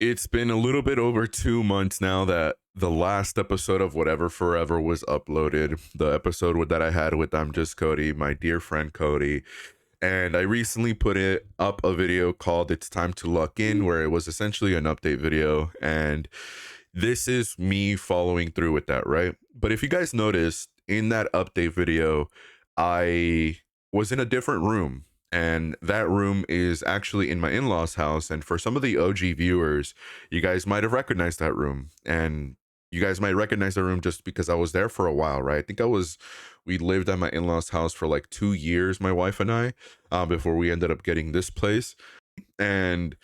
It's been a little bit over 2 months now that the last episode of Whatever Forever was uploaded. The episode that I had with I'm Just Cody, my dear friend Cody. And I recently put it up a video called It's Time to Luck In, where it was essentially an update video. And this is me following through with that, right? But if you guys noticed in that update video, I was in a different room. And that room is actually in my in law's house. And for some of the OG viewers, you guys might have recognized that room. And you guys might recognize the room just because I was there for a while, right? I think we lived at my in law's house for like 2 years, my wife and I, before we ended up getting this place. And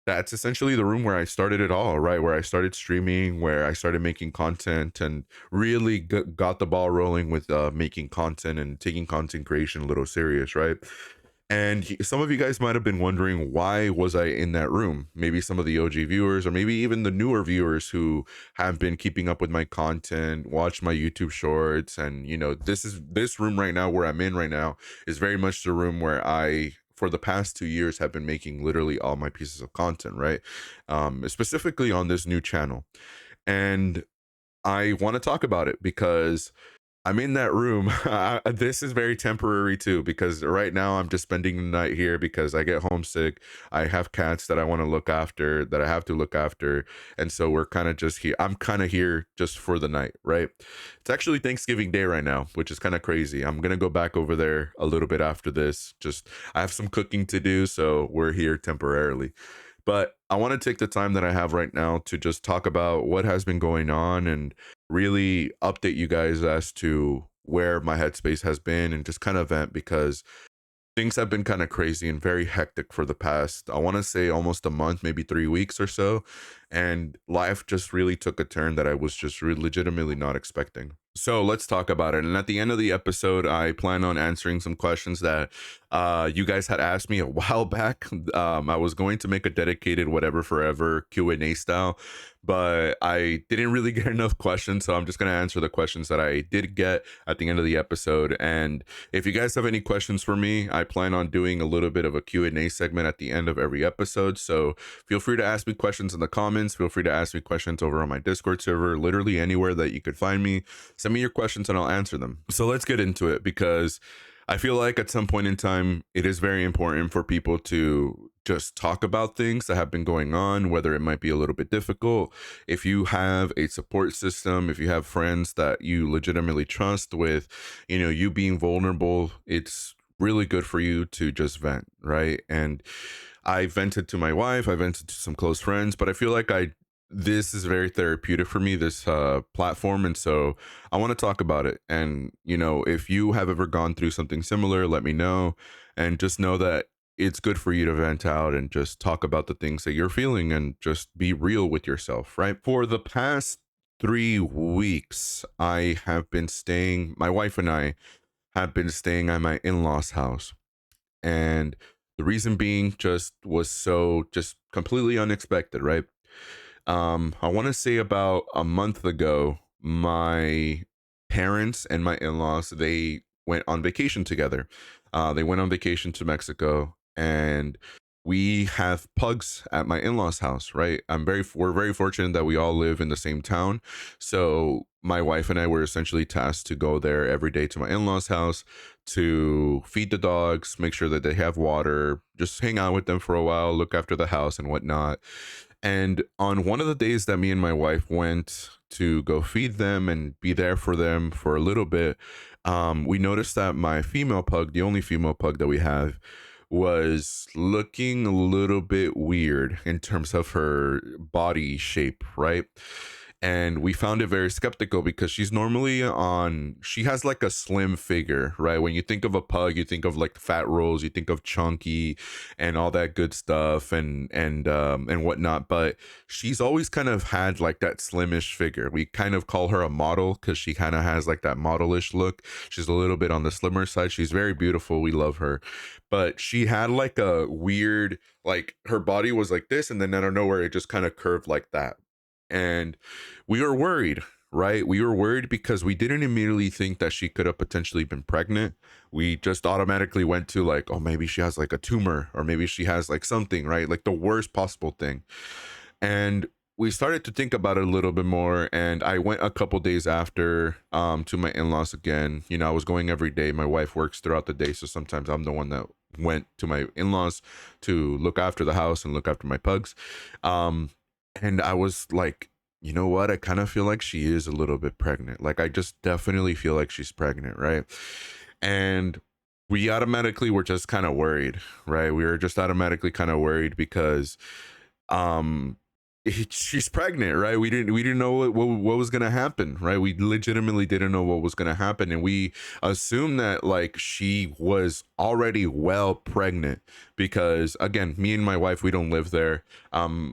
that's essentially the room where I started it all, right? Where I started streaming, where I started making content and really got the ball rolling with making content and taking content creation a little serious, right? And some of you guys might have been wondering, why was I in that room? Maybe some of the OG viewers, or maybe even the newer viewers who have been keeping up with my content, watch my YouTube shorts. And, this room right now where I'm in right now is very much the room where I, for the past 2 years, have been making literally all my pieces of content, right? Specifically on this new channel. And I want to talk about it because I'm in that room. This is very temporary too, because right now I'm just spending the night here because I get homesick. I have cats that I want to look after, that I have to look after. And so we're kind of just here. I'm kind of here just for the night, right? It's actually Thanksgiving Day right now, which is kind of crazy. I'm going to go back over there a little bit after this. I have some cooking to do, so we're here temporarily. But I want to take the time that I have right now to just talk about what has been going on and really update you guys as to where my headspace has been and just kind of vent, because things have been kind of crazy and very hectic for the past, I want to say, almost a month, maybe 3 weeks or so. And life just really took a turn that I was just legitimately not expecting. So let's talk about it. And at the end of the episode, I plan on answering some questions that you guys had asked me a while back. I was going to make a dedicated Whatever Forever Q&A style, but I didn't really get enough questions. So I'm just going to answer the questions that I did get at the end of the episode. And if you guys have any questions for me, I plan on doing a little bit of a Q&A segment at the end of every episode. So feel free to ask me questions in the comments. Feel free to ask me questions over on my Discord server, literally anywhere that you could find me. Send me your questions and I'll answer them. So let's get into it, because I feel like at some point in time, it is very important for people to just talk about things that have been going on, whether it might be a little bit difficult. If you have a support system, if you have friends that you legitimately trust with, you being vulnerable, it's really good for you to just vent, right? And I vented to my wife, I vented to some close friends, but I feel like this is very therapeutic for me, this platform. And so I want to talk about it. And, if you have ever gone through something similar, let me know. And just know that it's good for you to vent out and just talk about the things that you're feeling and just be real with yourself, right? For the past 3 weeks, my wife and I have been staying at my in-laws house. And the reason being just completely unexpected, right? I want to say about a month ago, my parents and my in-laws, they went on vacation together. They went on vacation to Mexico, and we have pugs at my in-laws house, right? We're very fortunate that we all live in the same town. So my wife and I were essentially tasked to go there every day to my in-laws house to feed the dogs, make sure that they have water, just hang out with them for a while, look after the house and whatnot. And on one of the days that me and my wife went to go feed them and be there for them for a little bit, we noticed that my female pug, the only female pug that we have, was looking a little bit weird in terms of her body shape, right? And we found it very skeptical because she has like a slim figure, right? When you think of a pug, you think of like fat rolls, you think of chunky and all that good stuff and whatnot. But she's always kind of had like that slimish figure. We kind of call her a model because she kind of has like that modelish look. She's a little bit on the slimmer side. She's very beautiful. We love her. But she had like a weird, like her body was like this, and then out of nowhere, it just kind of curved like that. And we were worried, right? We were worried because we didn't immediately think that she could have potentially been pregnant. We just automatically went to like, oh, maybe she has like a tumor, or maybe she has like something, right? Like the worst possible thing. And we started to think about it a little bit more, and I went a couple days after to my in-laws again. You know, I was going every day. My wife works throughout the day, so sometimes I'm the one that went to my in-laws to look after the house and look after my pugs. um and I was like, you know what, I kind of feel like she is a little bit pregnant. Like, I just definitely feel like she's pregnant, right? And we automatically were just kind of worried, right? We were just automatically kind of worried because um she's pregnant, right? We didn't know what was gonna happen, right? We legitimately didn't know what was gonna happen, and we assumed that like she was already well pregnant, because again, me and my wife, we don't live there.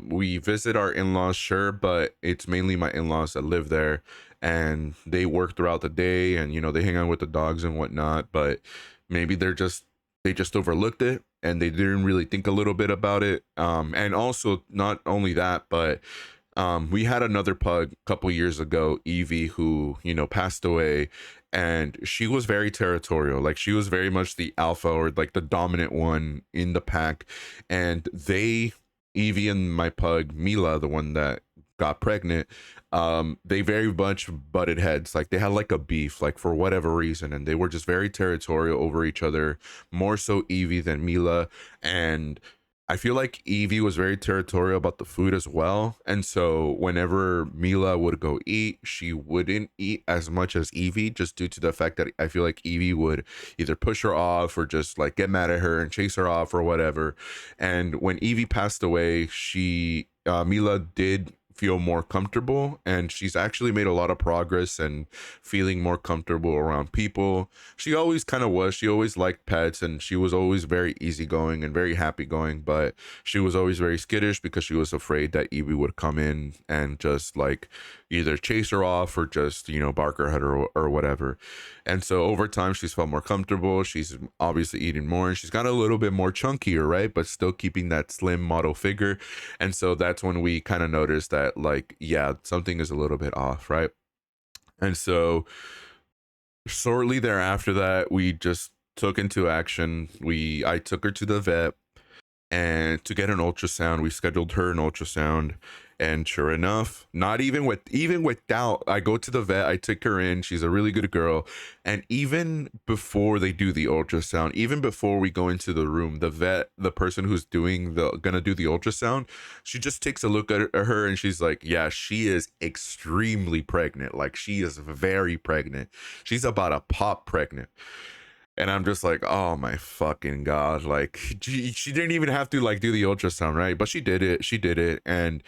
We visit our in-laws, sure, but it's mainly my in-laws that live there, and they work throughout the day, and you know, they hang out with the dogs and whatnot. But maybe they just overlooked it, and they didn't really think a little bit about it. And also, not only that, but we had another pug a couple years ago, Evie, who, you know, passed away, and she was very territorial. Like, she was very much the alpha, or like the dominant one in the pack. And Evie and my pug Mila, the one that got pregnant, they very much butted heads. Like, they had like a beef, like, for whatever reason, and they were just very territorial over each other, more so Evie than Mila. And I feel like Evie was very territorial about the food as well. And so whenever Mila would go eat, she wouldn't eat as much as Evie, just due to the fact that I feel like Evie would either push her off or just like get mad at her and chase her off or whatever. And when Evie passed away, Mila did feel more comfortable, and she's actually made a lot of progress and feeling more comfortable around people. She always kind of was. She always liked pets, and she was always very easygoing and very happy going, but she was always very skittish because she was afraid that Evie would come in and just like either chase her off or just, you know, bark her head, or whatever. And so over time, she's felt more comfortable. She's obviously eating more, and she's got a little bit more chunkier, right? But still keeping that slim model figure. And so that's when we kind of noticed that, like, yeah, something is a little bit off, right? And so shortly thereafter that, we just took into action. I took her to the vet and to get an ultrasound. We scheduled her an ultrasound, and sure enough, not even without, I go to the vet, I take her in. She's a really good girl, and even before they do the ultrasound, even before we go into the room, the person who's gonna do the ultrasound, she just takes a look at her, and she's like, yeah, she is extremely pregnant. Like, she is very pregnant. She's about to pop pregnant. And I'm just like, oh my fucking god. Like, she didn't even have to like do the ultrasound, right? But she did it. And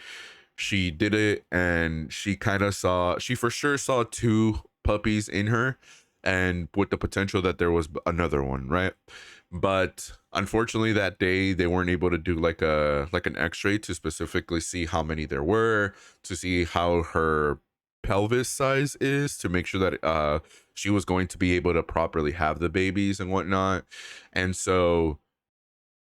she kind of she for sure saw two puppies in her, and with the potential that there was another one, right? But unfortunately, that day they weren't able to do like an x-ray to specifically see how many there were, to see how her pelvis size is, to make sure that she was going to be able to properly have the babies and whatnot. And so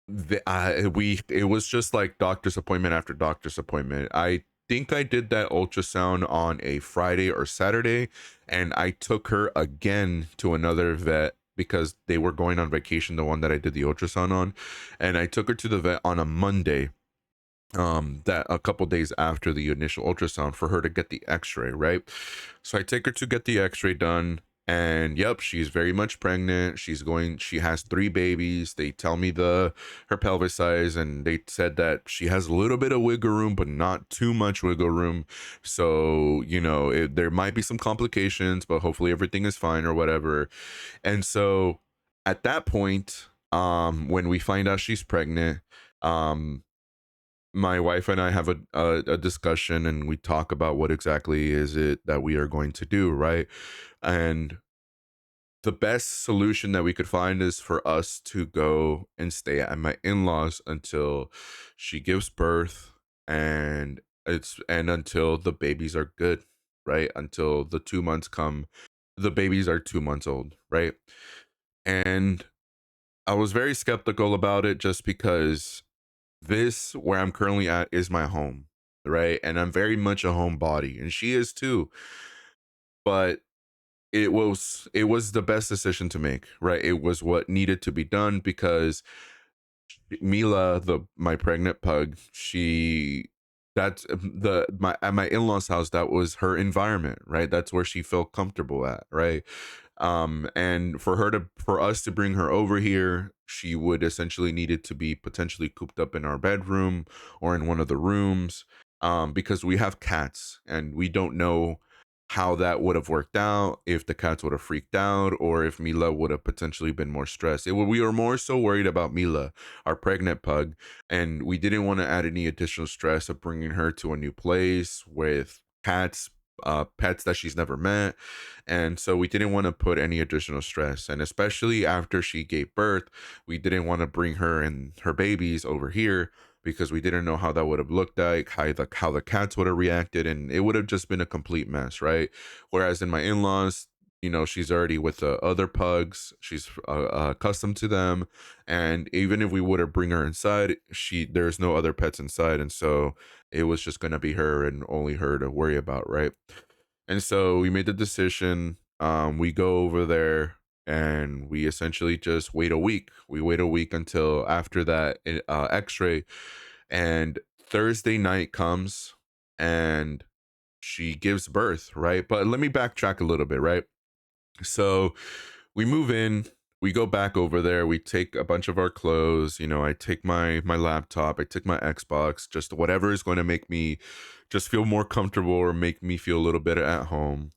it was just like doctor's appointment after doctor's appointment. I think I did that ultrasound on a Friday or Saturday, and I took her again to another vet because they were going on vacation, the one that I did the ultrasound on. And I took her to the vet on a Monday, that a couple days after the initial ultrasound, for her to get the x-ray, right? So I take her to get the x-ray done, and yep, she's very much pregnant. She has 3 babies. They tell me her pelvis size, and they said that she has a little bit of wiggle room, but not too much wiggle room. So, you know, there might be some complications, but hopefully everything is fine or whatever. And so at that point, when we find out she's pregnant, um my wife and I have a discussion, and we talk about what exactly is it that we are going to do, right? And the best solution that we could find is for us to go and stay at my in-laws until she gives birth, and until the babies are good, right? Until the 2 months come, the babies are 2 months old, right? And I was very skeptical about it, just because this, where I'm currently at, is my home, right? And I'm very much a homebody, and she is too. But it was the best decision to make, right? It was what needed to be done, because Mila, my pregnant pug, that's the my at my in-laws house, that was her environment, right? That's where she felt comfortable at, right? And for us to bring her over here, she would essentially needed to be potentially cooped up in our bedroom or in one of the rooms, because we have cats and we don't know how that would have worked out, if the cats would have freaked out, or if Mila would have potentially been more stressed. We were more so worried about Mila, our pregnant pug, and we didn't want to add any additional stress of bringing her to a new place with cats, pets that she's never met. And so we didn't want to put any additional stress, and especially after she gave birth, we didn't want to bring her and her babies over here because we didn't know how that would have looked like, how the cats would have reacted, and it would have just been a complete mess, right? Whereas in my in-laws, she's already with the other pugs, she's accustomed to them, and even if we would have bring her inside, there's no other pets inside, and so it was just going to be her and only her to worry about, right? And so we made the decision. We go over there and we essentially just wait a week. We wait a week until after that X-ray, and Thursday night comes and she gives birth, right? But let me backtrack a little bit, right? So we move in, we go back over there, we take a bunch of our clothes, I take my laptop, I take my Xbox, just whatever is going to make me just feel more comfortable or make me feel a little bit at home.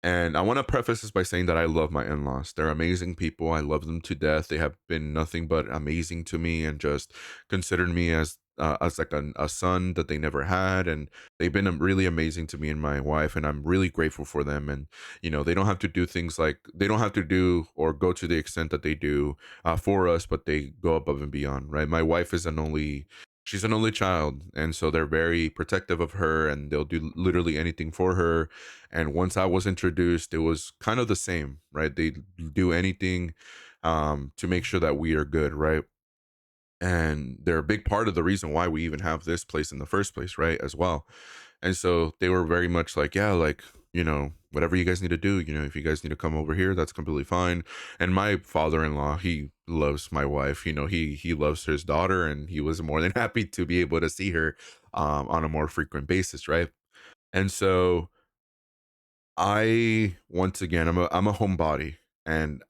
And I want to preface this by saying that I love my in-laws. They're amazing people. I love them to death. They have been nothing but amazing to me and just considered me as like a son that they never had. And they've been really amazing to me and my wife. And I'm really grateful for them. And they don't have to do things like they don't have to do or go to the extent that they do for us, but they go above and beyond. Right. My wife is she's an only child, and so they're very protective of her and they'll do literally anything for her. And once I was introduced, it was kind of the same, right? They do anything to make sure that we are good, right? And they're a big part of the reason why we even have this place in the first place, right? As well. And so they were very much like, yeah, like, whatever you guys need to do, if you guys need to come over here, that's completely fine. And my father-in-law, he loves my wife, he loves his daughter, and he was more than happy to be able to see her on a more frequent basis, right? And so I once again, I'm a homebody, and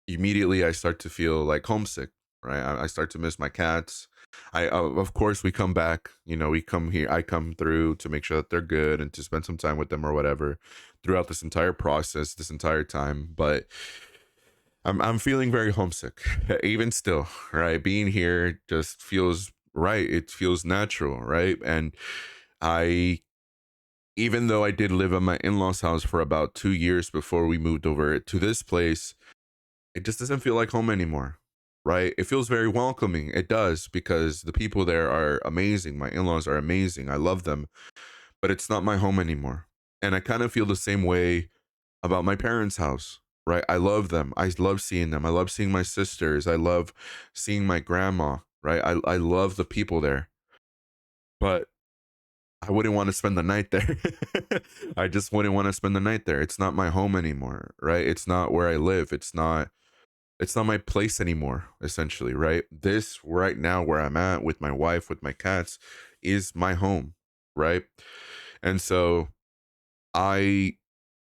immediately I start to feel like homesick, right? I start to miss my cats. Of course, we come back, we come here, I come through to make sure that they're good and to spend some time with them or whatever throughout this entire process, this entire time. But I'm feeling very homesick, even still, right? Being here just feels right. It feels natural, right? And I even though I did live at my in-laws house for about 2 years before we moved over to this place, it just doesn't feel like home anymore, right? It feels very welcoming. It does, because the people there are amazing. My in-laws are amazing. I love them, but it's not my home anymore. And I kind of feel the same way about my parents' house, right? I love them. I love seeing them. I love seeing my sisters. I love seeing my grandma, right? I love the people there, but I wouldn't want to spend the night there. I just wouldn't want to spend the night there. It's not my home anymore, right? It's not where I live. It's not my place anymore, essentially, right? This right now where I'm at with my wife, with my cats, is my home, right? And so I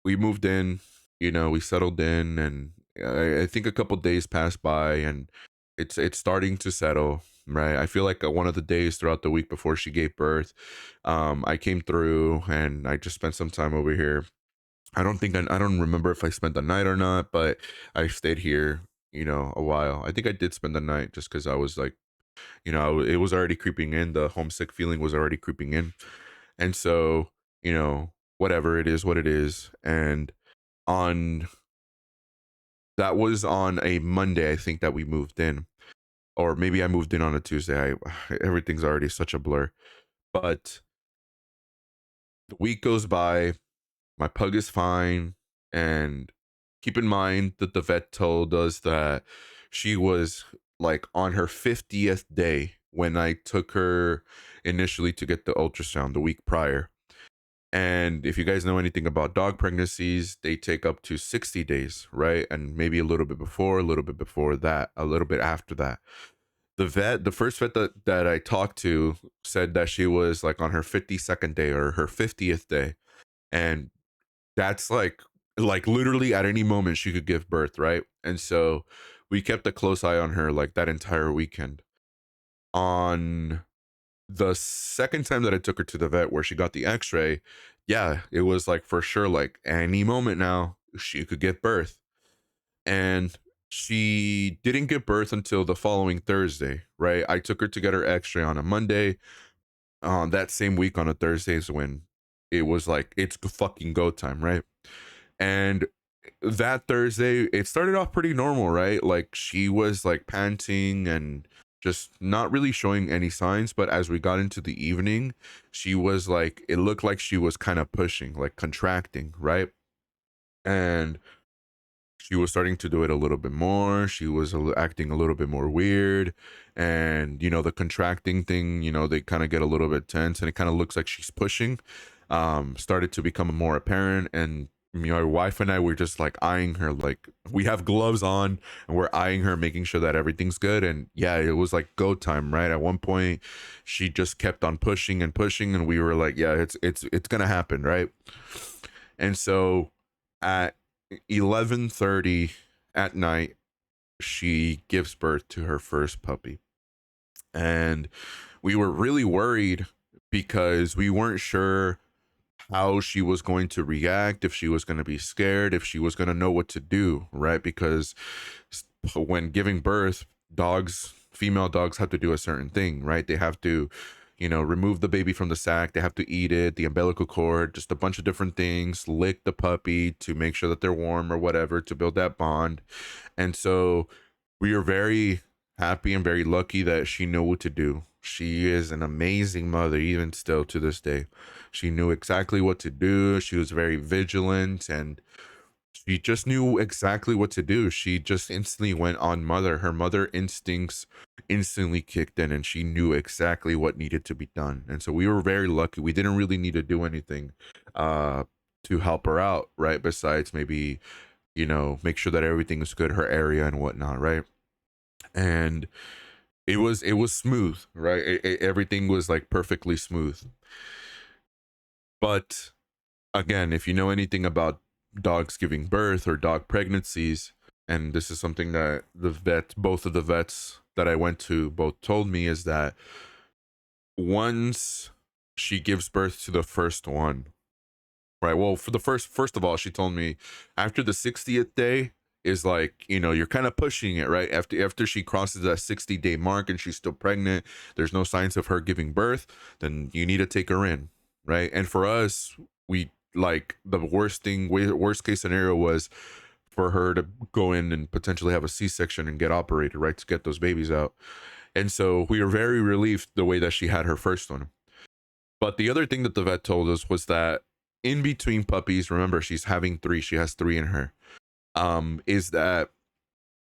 we moved in, we settled in, and I think a couple days passed by, and it's starting to settle, right? I feel like one of the days throughout the week before she gave birth, I came through and I just spent some time over here. I don't remember if I spent the night or not, but I stayed here, a while. I think I did spend the night just because I was like, it was already creeping in. The homesick feeling was already creeping in. And so, whatever, it is what it is. And on that was on a Monday, I think, that we moved in. Or maybe I moved in on a Tuesday. Everything's already such a blur. But the week goes by, my pug is fine, and keep in mind that the vet told us that she was like on her 50th day when I took her initially to get the ultrasound the week prior. And if you guys know anything about dog pregnancies, they take up to 60 days, right? And maybe a little bit before that, a little bit after that. The first vet that I talked to said that she was like on her 52nd day or her 50th day. And that's like literally at any moment she could give birth, right? And so we kept a close eye on her like that entire weekend. On the second time that I took her to the vet where she got the x-ray, yeah, it was like for sure, like any moment now she could give birth. And she didn't give birth until the following Thursday, right? I took her to get her x-ray on a Monday. That same week on a Thursday is when it was like it's fucking go time, right? And that Thursday, it started off pretty normal, right? Like she was like panting and just not really showing any signs. But as we got into the evening, she was like, it looked like she was kind of pushing, like contracting, right? And she was starting to do it a little bit more. She was acting a little bit more weird. And, you know, the contracting thing, you know, they kind of get a little bit tense and it kind of looks like she's pushing. Started to become more apparent. And, you know, my wife and I were just like eyeing her, like we have gloves on and we're eyeing her, making sure that everything's good. And yeah, it was like go time, right? At one point, she just kept on pushing and pushing. And we were like, yeah, it's going to happen, right? And so at 11:30 at night, she gives birth to her first puppy. And we were really worried because we weren't sure how she was going to react, if she was going to be scared, if she was going to know what to do, right? Because when giving birth, female dogs have to do a certain thing, right? They have to, you know, remove the baby from the sack. They have to eat it, the umbilical cord, just a bunch of different things, lick the puppy to make sure that they're warm or whatever to build that bond. And so we are very happy and very lucky that she knew what to do. She is an amazing mother, even still to this day. She knew exactly what to do. She was very vigilant and she just knew exactly what to do. She just instantly went on mother. Her mother instincts instantly kicked in and she knew exactly what needed to be done. And so we were very lucky. We didn't really need to do anything to help her out, right? Besides maybe, you know, make sure that everything is good, her area and whatnot, right? And it was smooth, right? Everything was like perfectly smooth. But again, if you know anything about dogs giving birth or dog pregnancies, and this is something that both of the vets that I went to both told me, is that once she gives birth to the first one, right? Well, for the first of all, she told me after the 60th day is like, you know, you're kind of pushing it, right? After she crosses that 60-day mark and she's still pregnant, there's no signs of her giving birth, then you need to take her in, right? And for us, we like the worst case scenario was for her to go in and potentially have a C-section and get operated, right, to get those babies out. And so we were very relieved the way that she had her first one. But the other thing that the vet told us was that in between puppies, remember she's having three, she has three in her, is that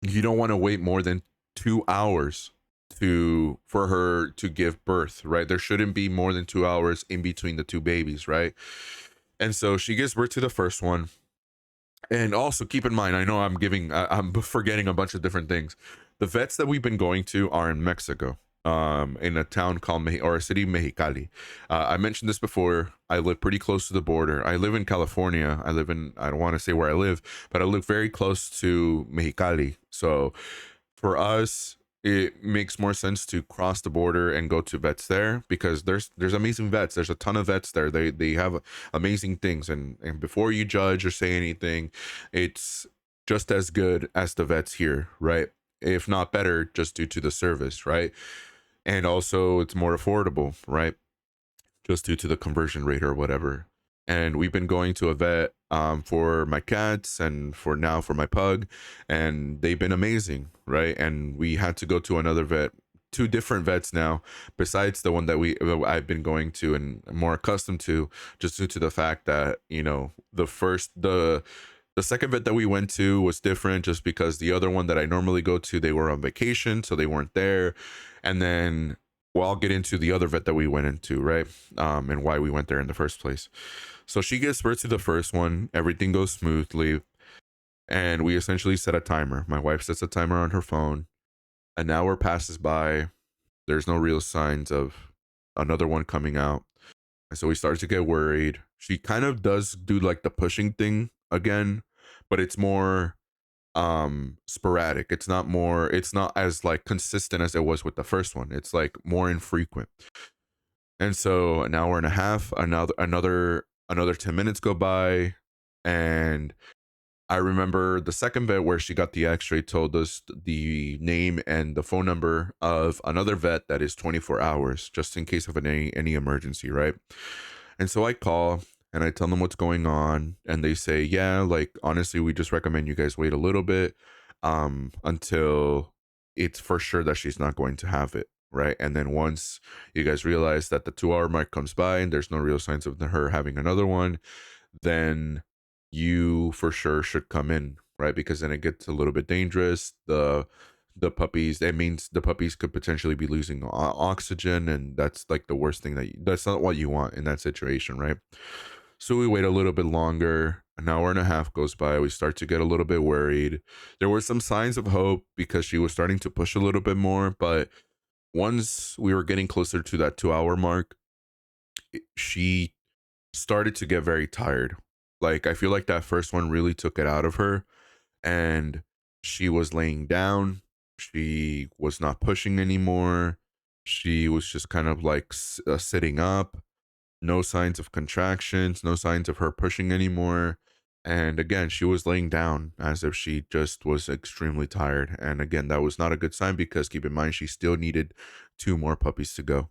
you don't want to wait more than 2 hours for her to give birth, right? There shouldn't be more than 2 hours in between the two babies, right? And so she gives birth to the first one. And also keep in mind, I know I'm forgetting a bunch of different things. The vets that we've been going to are in Mexico, in a town called or a city, Mexicali. I mentioned this before. I live pretty close to the border. I live in California. I don't want to say where I live, but I live very close to Mexicali. So for us, it makes more sense to cross the border and go to vets there because there's amazing vets. There's a ton of vets there. They have amazing things, and before you judge or say anything, it's just as good as the vets here, right? If not better, just due to the service, right? And also it's more affordable, right? Just due to the conversion rate or whatever. And we've been going to a vet for my cats and for my pug, and they've been amazing, right? And we had to go to another vet, two different vets now, besides the one that I've been going to and more accustomed to, just due to the fact that, you know, the second vet that we went to was different just because the other one that I normally go to, they were on vacation, so they weren't there. And then, well, I'll get into the other vet that we went into, right? And why we went there in the first place. So she gives birth to the first one. Everything goes smoothly. And we essentially set a timer. My wife sets a timer on her phone. An hour passes by. There's no real signs of another one coming out. And so we start to get worried. She kind of does do like the pushing thing again, but it's more sporadic. It's not as like consistent as it was with the first one. It's like more infrequent. And so an hour and a half, another 10 minutes go by, and I remember the second vet where she got the x-ray told us the name and the phone number of another vet that is 24 hours just in case of any emergency, right? And so I call and I tell them what's going on, and they say, yeah, like honestly, we just recommend you guys wait a little bit until it's for sure that she's not going to have it, right? And then once you guys realize that the 2 hour mark comes by and there's no real signs of her having another one, then you for sure should come in, right? Because then it gets a little bit dangerous. The puppies, that means the puppies could potentially be losing oxygen, and that's like the worst thing that's not what you want in that situation, right? So we wait a little bit longer. An hour and a half goes by. We start to get a little bit worried. There were some signs of hope because she was starting to push a little bit more, but once we were getting closer to that 2 hour mark, she started to get very tired. Like I feel like that first one really took it out of her, and she was laying down. She was not pushing anymore. She was just kind of like sitting up. No signs of contractions, no signs of her pushing anymore. And again, she was laying down as if she just was extremely tired. And again, that was not a good sign because keep in mind, she still needed 2 more puppies to go.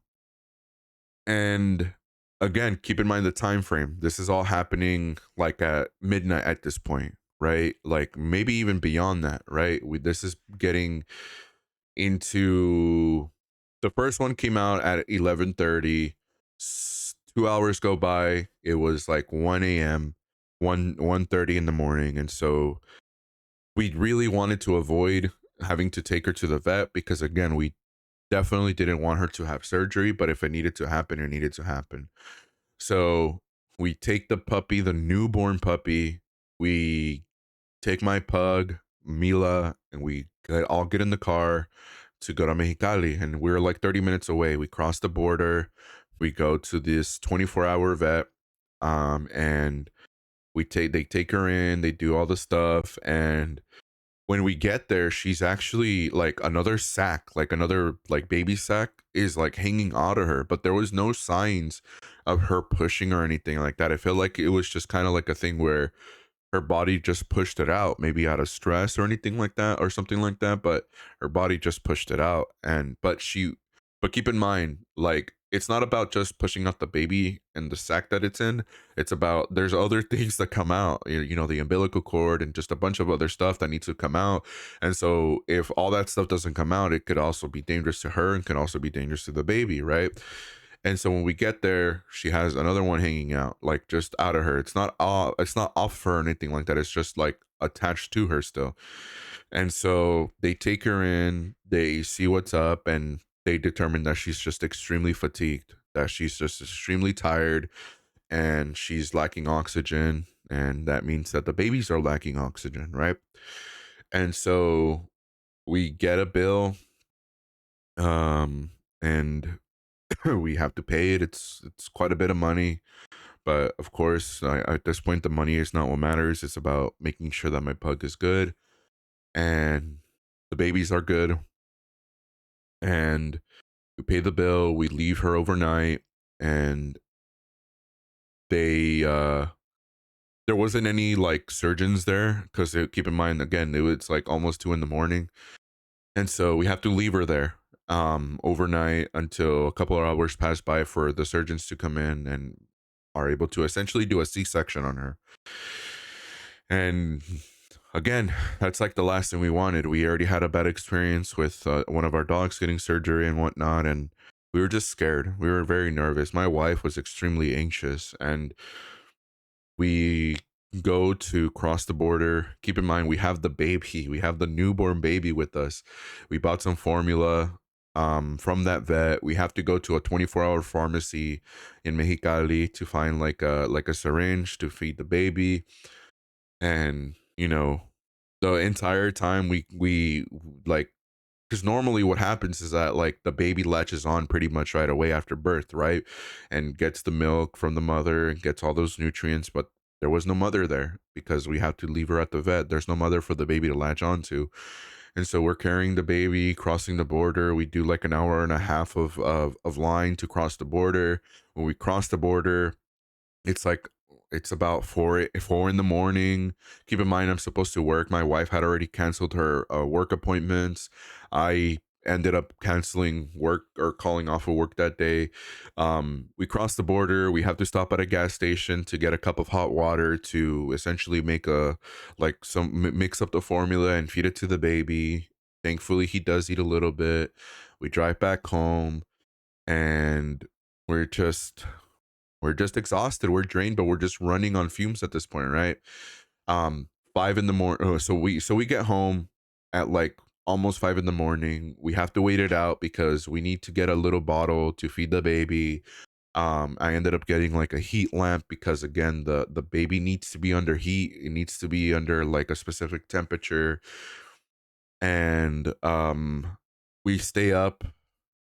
And again, keep in mind the time frame. This is all happening like at midnight at this point, right? Like maybe even beyond that, right? This is getting into the first one came out at 11:30. 2 hours go by. It was like 1 a.m., 1:30 in the morning, and so we really wanted to avoid having to take her to the vet because again, we definitely didn't want her to have surgery, but if it needed to happen, it needed to happen. So we take the puppy, the newborn puppy, we take my pug, Mila, and all get in the car to go to Mexicali. And we're like 30 minutes away. We cross the border, we go to this 24-hour vet, and they take her in, they do all the stuff, and when we get there, she's actually like another like baby sack is like hanging out of her, but there was no signs of her pushing or anything like that. I feel like it was just kind of like a thing where her body just pushed it out, maybe out of stress or anything like that or something like that, but her body just pushed it out. But keep in mind, like it's not about just pushing out the baby and the sack that it's in. It's about there's other things that come out, the umbilical cord and just a bunch of other stuff that needs to come out. And so if all that stuff doesn't come out, it could also be dangerous to her and can also be dangerous to the baby, right? And so when we get there, she has another one hanging out, like just out of her. It's not off her or anything like that. It's just like attached to her still. And so they take her in, they see what's up, and they determine that she's just extremely fatigued, that she's just extremely tired, and she's lacking oxygen. And that means that the babies are lacking oxygen, right? And so we get a bill, and we have to pay it. It's quite a bit of money, but of course, at this point, the money is not what matters. It's about making sure that my pug is good and the babies are good. And we pay the bill. We leave her overnight, and they there wasn't any like surgeons there because keep in mind again, it's like almost 2 in the morning, and so we have to leave her there overnight until a couple of hours pass by for the surgeons to come in and are able to essentially do a C-section on her. And again, that's like the last thing we wanted. We already had a bad experience with one of our dogs getting surgery and whatnot, and we were just scared. We were very nervous. My wife was extremely anxious, and we go to cross the border. Keep in mind, we have the newborn baby with us. We bought some formula from that vet. We have to go to a 24-hour pharmacy in Mexicali to find like a syringe to feed the baby. And the entire time we like, because normally what happens is that like the baby latches on pretty much right away after birth, right? And gets the milk from the mother and gets all those nutrients, but there was no mother there because we have to leave her at the vet. There's no mother for the baby to latch onto. And so we're carrying the baby, crossing the border. We do like an hour and a half of line to cross the border. When we cross the border, it's like it's about four in the morning. Keep in mind, I'm supposed to work. My wife had already canceled her work appointments. I ended up canceling work or calling off of work that day. We cross the border. We have to stop at a gas station to get a cup of hot water to essentially make a like some mix up the formula and feed it to the baby. Thankfully, he does eat a little bit. We drive back home, and we're just we're just exhausted, we're drained, but we're just running on fumes at this point, right? 5 in the morning. So we get home at like almost 5 in the morning. We have to wait it out because we need to get a little bottle to feed the baby. I ended up getting like a heat lamp because again, the baby needs to be under heat. It needs to be under like a specific temperature. And we stay up,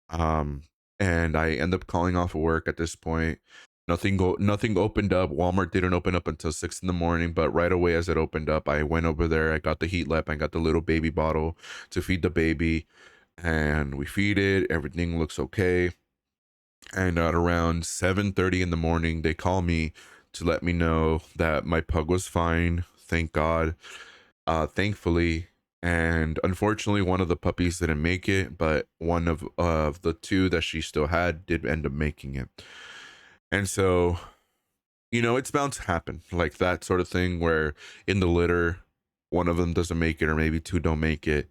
um and I end up calling off of work at this point. Nothing opened up. Walmart didn't open up until 6 in the morning, but right away as it opened up, I went over there. I got the heat lamp. I got the little baby bottle to feed the baby, and we feed it. Everything looks okay. And at around 7:30 in the morning, they call me to let me know that my pug was fine. Thank God. Thankfully. And unfortunately, one of the puppies didn't make it, but one of the two that she still had did end up making it. And so, it's bound to happen, like that sort of thing where in the litter, one of them doesn't make it, or maybe two don't make it.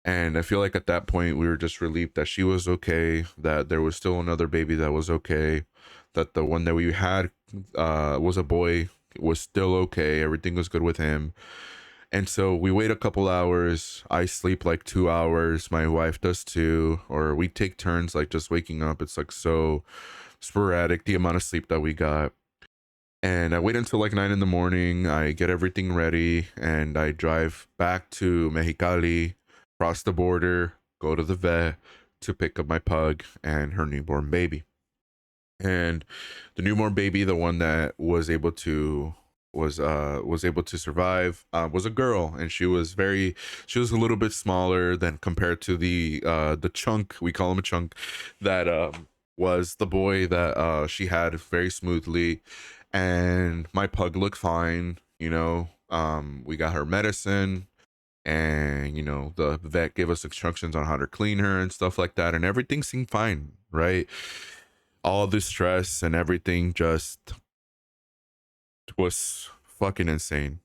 And I feel like at that point, we were just relieved that she was okay, that there was still another baby that was okay, that the one that we had was a boy, was still okay. Everything was good with him. And so we wait a couple hours. I sleep like 2 hours. My wife does too, or we take turns like just waking up. It's like so sporadic, the amount of sleep that we got. And I wait until like 9 in the morning. I get everything ready and I drive back to Mexicali, cross the border, go to the vet to pick up my pug and her newborn baby. And the newborn baby, the one that was able to survive, was a girl, and she was a little bit smaller than compared to the chunk, we call him a chunk, that was the boy that she had very smoothly. And my pug looked fine. We got her medicine, and the vet gave us instructions on how to clean her and stuff like that, and everything seemed fine, right? All the stress and everything just was fucking insane,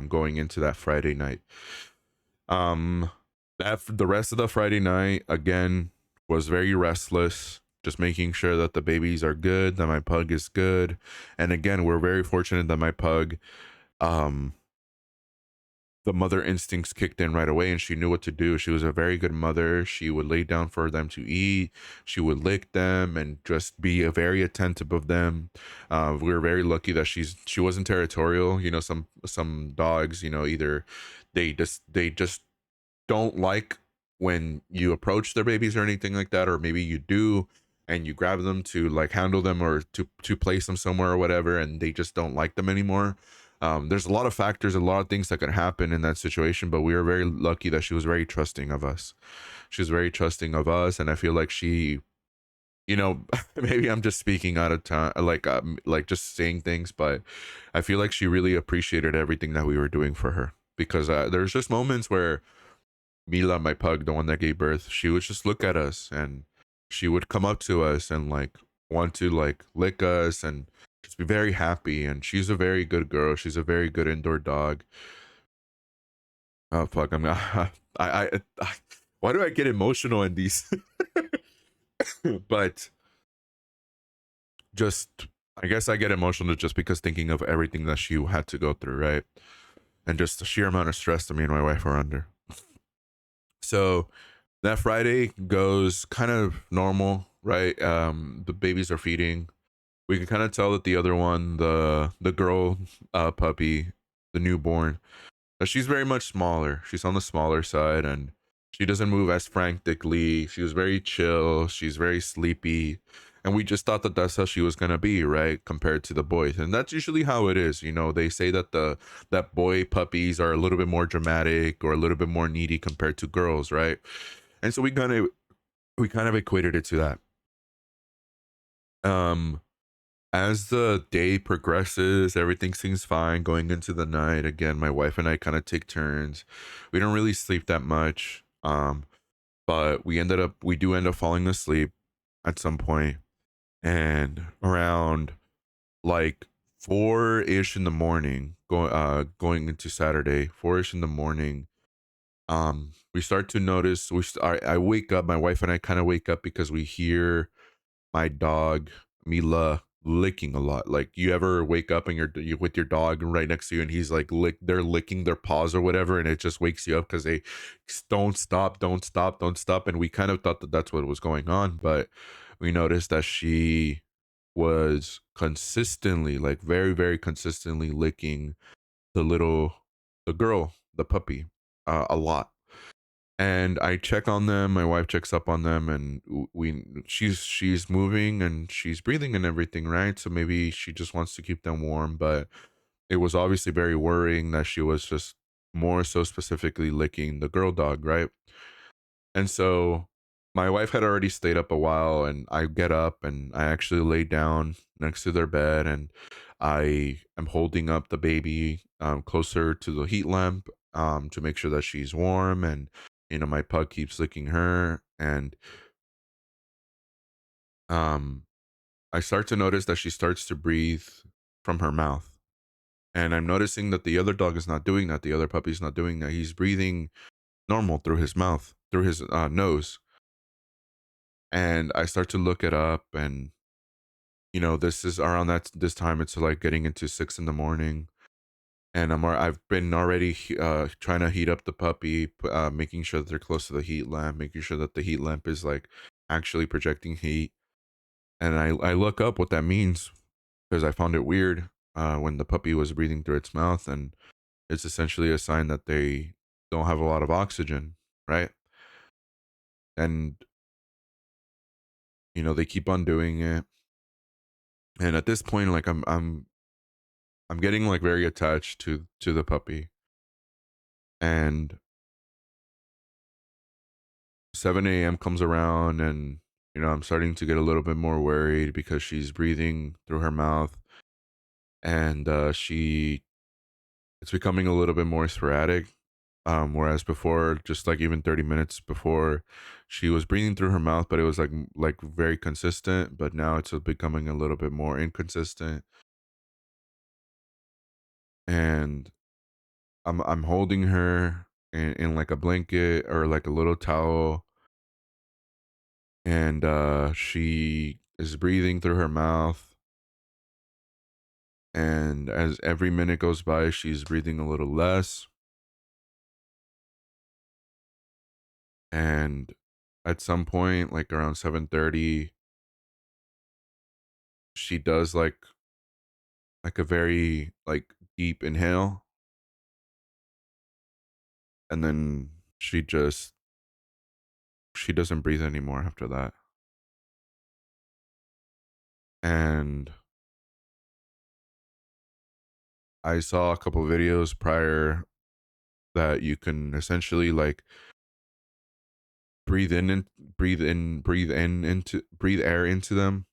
going into that Friday night. That the rest of the Friday night again was very restless, just making sure that the babies are good, that my pug is good. And again, we're very fortunate that my pug, um the mother instincts kicked in right away and she knew what to do. She was a very good mother. She would lay down for them to eat. She would lick them and just be a very attentive of them. We were very lucky that she wasn't territorial. Some dogs, either they just don't like when you approach their babies or anything like that, or maybe you do and you grab them to like handle them or to place them somewhere or whatever, and they just don't like them anymore. There's a lot of factors, a lot of things that could happen in that situation, but we were very lucky that she was very trusting of us. She was very trusting of us, and I feel like she, maybe I'm just speaking out of time, like just saying things, but I feel like she really appreciated everything that we were doing for her, because there's just moments where Mila, my pug, the one that gave birth, she would just look at us and she would come up to us and like want to like lick us and just be very happy. And she's a very good girl. She's a very good indoor dog. Oh fuck! I why do I get emotional in these? But just, I guess I get emotional just because thinking of everything that she had to go through, right? And just the sheer amount of stress that me and my wife are under. So that Friday goes kind of normal, right? The babies are feeding. We can kind of tell that the other one, the girl puppy, the newborn, she's very much smaller. She's on the smaller side, and She doesn't move as frantically. She was very chill. She's very sleepy. And we just thought that that's how she was gonna be, right? Compared to the boys. And that's usually how it is. You know, they say that that boy puppies are a little bit more dramatic or a little bit more needy compared to girls, right? And so we kind of equated it to that. Um as the day progresses, everything seems fine going into the night. Again, my wife and I kind of take turns. We don't really sleep that much. But we do end up falling asleep at some point, and around like 4-ish in the morning, going into Saturday, 4-ish in the morning, we start to notice I wake up, my wife and I kind of wake up because we hear my dog Mila licking a lot. Like, you ever wake up and you with your dog right next to you and he's like they're licking their paws or whatever, and it just wakes you up because they don't stop, don't stop, don't stop. And we kind of thought that that's what was going on, but we noticed that she was consistently, like very very consistently, licking the girl, the puppy, a lot. And I check on them. My wife checks up on them, and she's moving and she's breathing and everything, right? So maybe she just wants to keep them warm, but it was obviously very worrying that she was just more so specifically licking the girl dog, right? And so my wife had already stayed up a while, and I get up and I actually lay down next to their bed, and I am holding up the baby closer to the heat lamp to make sure that she's warm. And my pug keeps licking her, and um, I start to notice that she starts to breathe from her mouth. And I'm noticing that the other dog is not doing that. The other puppy's not doing that. He's breathing normal through his mouth, through his nose. And I start to look it up, and this is around this time. It's like getting into 6 in the morning, and I've been already trying to heat up the puppy, making sure that they're close to the heat lamp, making sure that the heat lamp is like actually projecting heat. And I look up what that means, because I found it weird when the puppy was breathing through its mouth, and it's essentially a sign that they don't have a lot of oxygen, right? And they keep on doing it. And at this point, like, I'm getting like very attached to the puppy. And 7 a.m. comes around, and I'm starting to get a little bit more worried because she's breathing through her mouth, and it's becoming a little bit more sporadic. Whereas before, just like even 30 minutes before, she was breathing through her mouth, but it was like very consistent. But now it's becoming a little bit more inconsistent. And I'm holding her in like a blanket or like a little towel, and she is breathing through her mouth. And as every minute goes by, she's breathing a little less. And at some point, like around 7:30, she does like a very like deep inhale, and then she doesn't breathe anymore after that. And I saw a couple videos prior that you can essentially like breathe in and breathe air into them.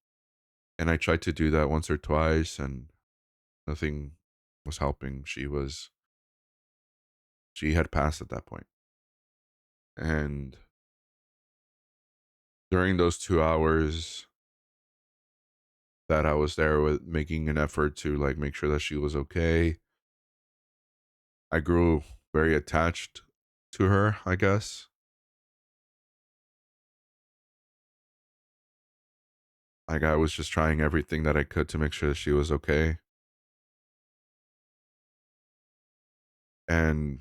And I tried to do that once or twice, and nothing was helping. She had passed at that point. And during those 2 hours that I was there with making an effort to like make sure that she was okay, I grew very attached to her, I guess. Like, I was just trying everything that I could to make sure that she was okay. And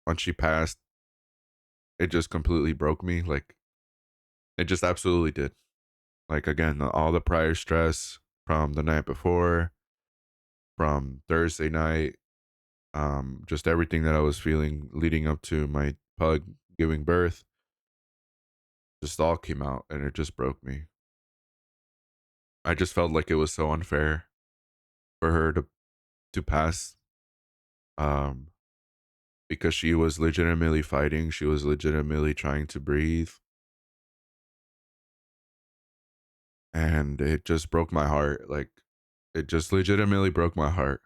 once she passed, it just completely broke me. Like, it just absolutely did. Like, again, all the prior stress from the night before, from Thursday night, Just everything that I was feeling leading up to my pug giving birth just all came out, and it just broke me. I just felt like it was so unfair for her to pass, um because she was legitimately fighting, she was legitimately trying to breathe, and it just broke my heart. Like, it just legitimately broke my heart.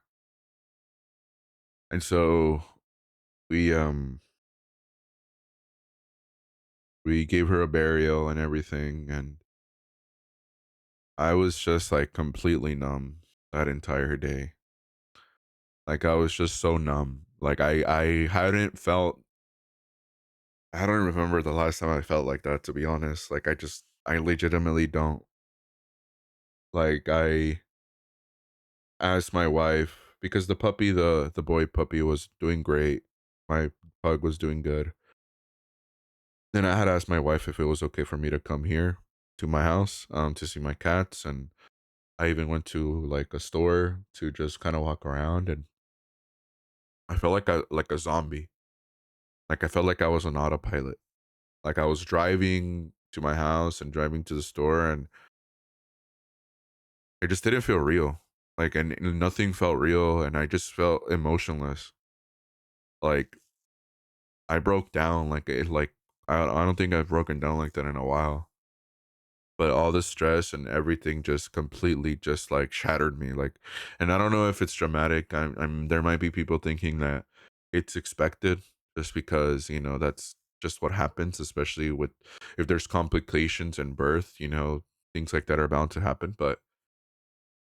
And so we we gave her a burial and everything, and I was just like completely numb that entire day. Like, I was just so numb. Like, I hadn't felt, I don't remember the last time I felt like that, to be honest. Like, I legitimately don't. Like, I asked my wife, because the puppy, the boy puppy, was doing great. My pug was doing good. Then I had asked my wife if it was okay for me to come here to my house to see my cats, and I even went to like a store to just kind of walk around, and I felt like a zombie. Like, I felt like I was on autopilot. Like, I was driving to my house and driving to the store, and it just didn't feel real. Like, and nothing felt real, and I just felt emotionless. Like, I broke down. I don't think I've broken down like that in a while. But all the stress and everything just completely just like shattered me. Like, and I don't know if it's dramatic. I'm there might be people thinking that it's expected, just because, that's just what happens, especially with, if there's complications in birth, things like that are bound to happen. But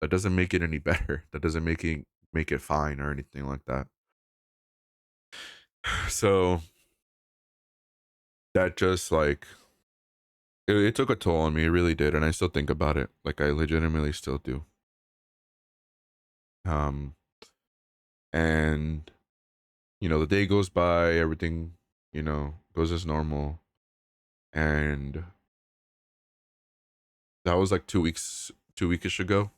that doesn't make it any better. That doesn't make it fine or anything like that. So that just like, it took a toll on me. It really did, and I still think about it. Like, I legitimately still do. Um, and the day goes by, everything, goes as normal, and that was like 2 weeks, 2 weekish ago.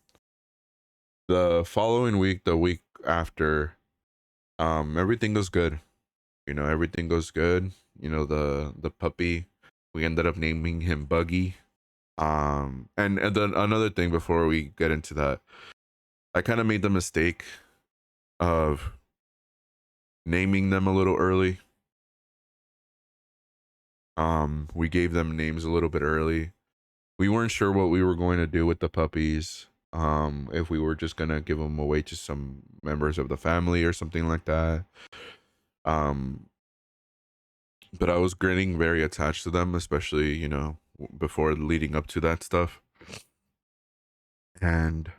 The following week, the week after, everything goes good. Everything goes good. The puppy, we ended up naming him Buggy. And then another thing before we get into that, I kind of made the mistake of naming them a little early. We gave them names a little bit early. We weren't sure what we were going to do with the puppies. If we were just gonna give them away to some members of the family or something like that. Um, but I was getting very attached to them, especially, before leading up to that stuff. And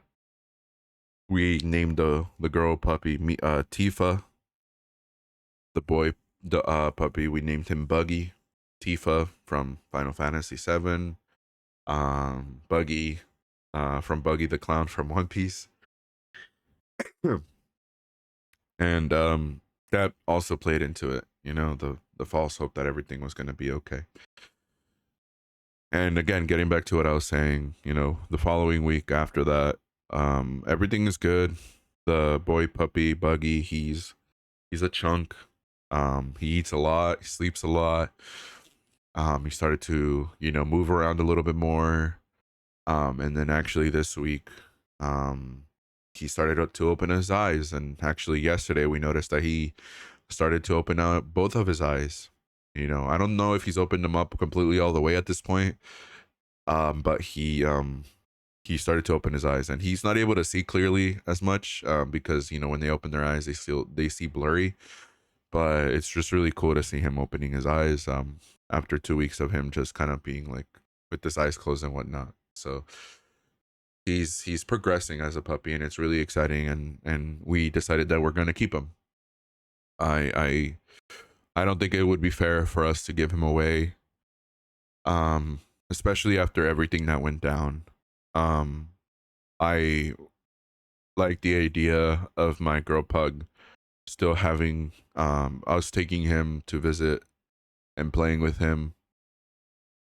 we named the girl puppy Tifa. The boy, the puppy, we named him Buggy. Tifa from Final Fantasy VII. Buggy, from Buggy the Clown from One Piece. And that also played into it, the false hope that everything was going to be okay. And again, getting back to what I was saying, the following week after that, everything is good. The boy puppy Buggy, he's a chunk. He eats a lot, he sleeps a lot. He started to, move around a little bit more. And then actually this week, he started to open his eyes, and actually yesterday we noticed that he started to open out both of his eyes. I don't know if he's opened them up completely all the way at this point, but he started to open his eyes, and he's not able to see clearly as much, because when they open their eyes, they see blurry. But it's just really cool to see him opening his eyes, after 2 weeks of him just kind of being like with his eyes closed and whatnot. So he's progressing as a puppy, and it's really exciting, and we decided that we're going to keep him. I don't think it would be fair for us to give him away, especially after everything that went down. I like the idea of my girl pug still having, us taking him to visit and playing with him,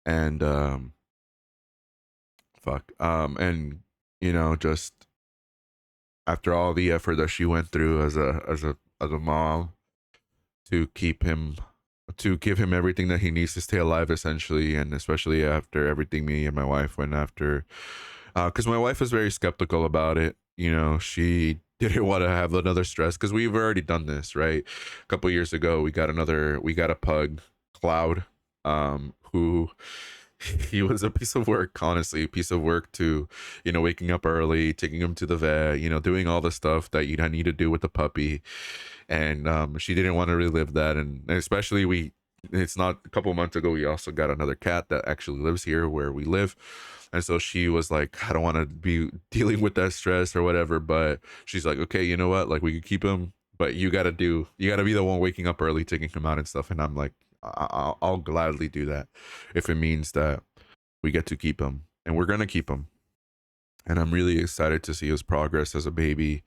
and and just after all the effort that she went through as a as a mom to keep him, to give him everything that he needs to stay alive, essentially, and especially after everything me and my wife went after. Because my wife was very skeptical about it. You know, she didn't want to have another stress because we've already done this, right? A couple years ago, we got a pug, Cloud, who he was a piece of work, honestly, a piece of work to, waking up early, taking him to the vet, doing all the stuff that you need to do with the puppy. And she didn't want to relive that. And especially it's not a couple months ago, we also got another cat that actually lives here where we live. And so she was like, I don't want to be dealing with that stress or whatever. But she's like, okay, you know what? Like, we could keep him, but you got to be the one waking up early, taking him out and stuff. And I'm like, I'll gladly do that if it means that we get to keep him, and we're gonna keep him. And I'm really excited to see his progress as a baby,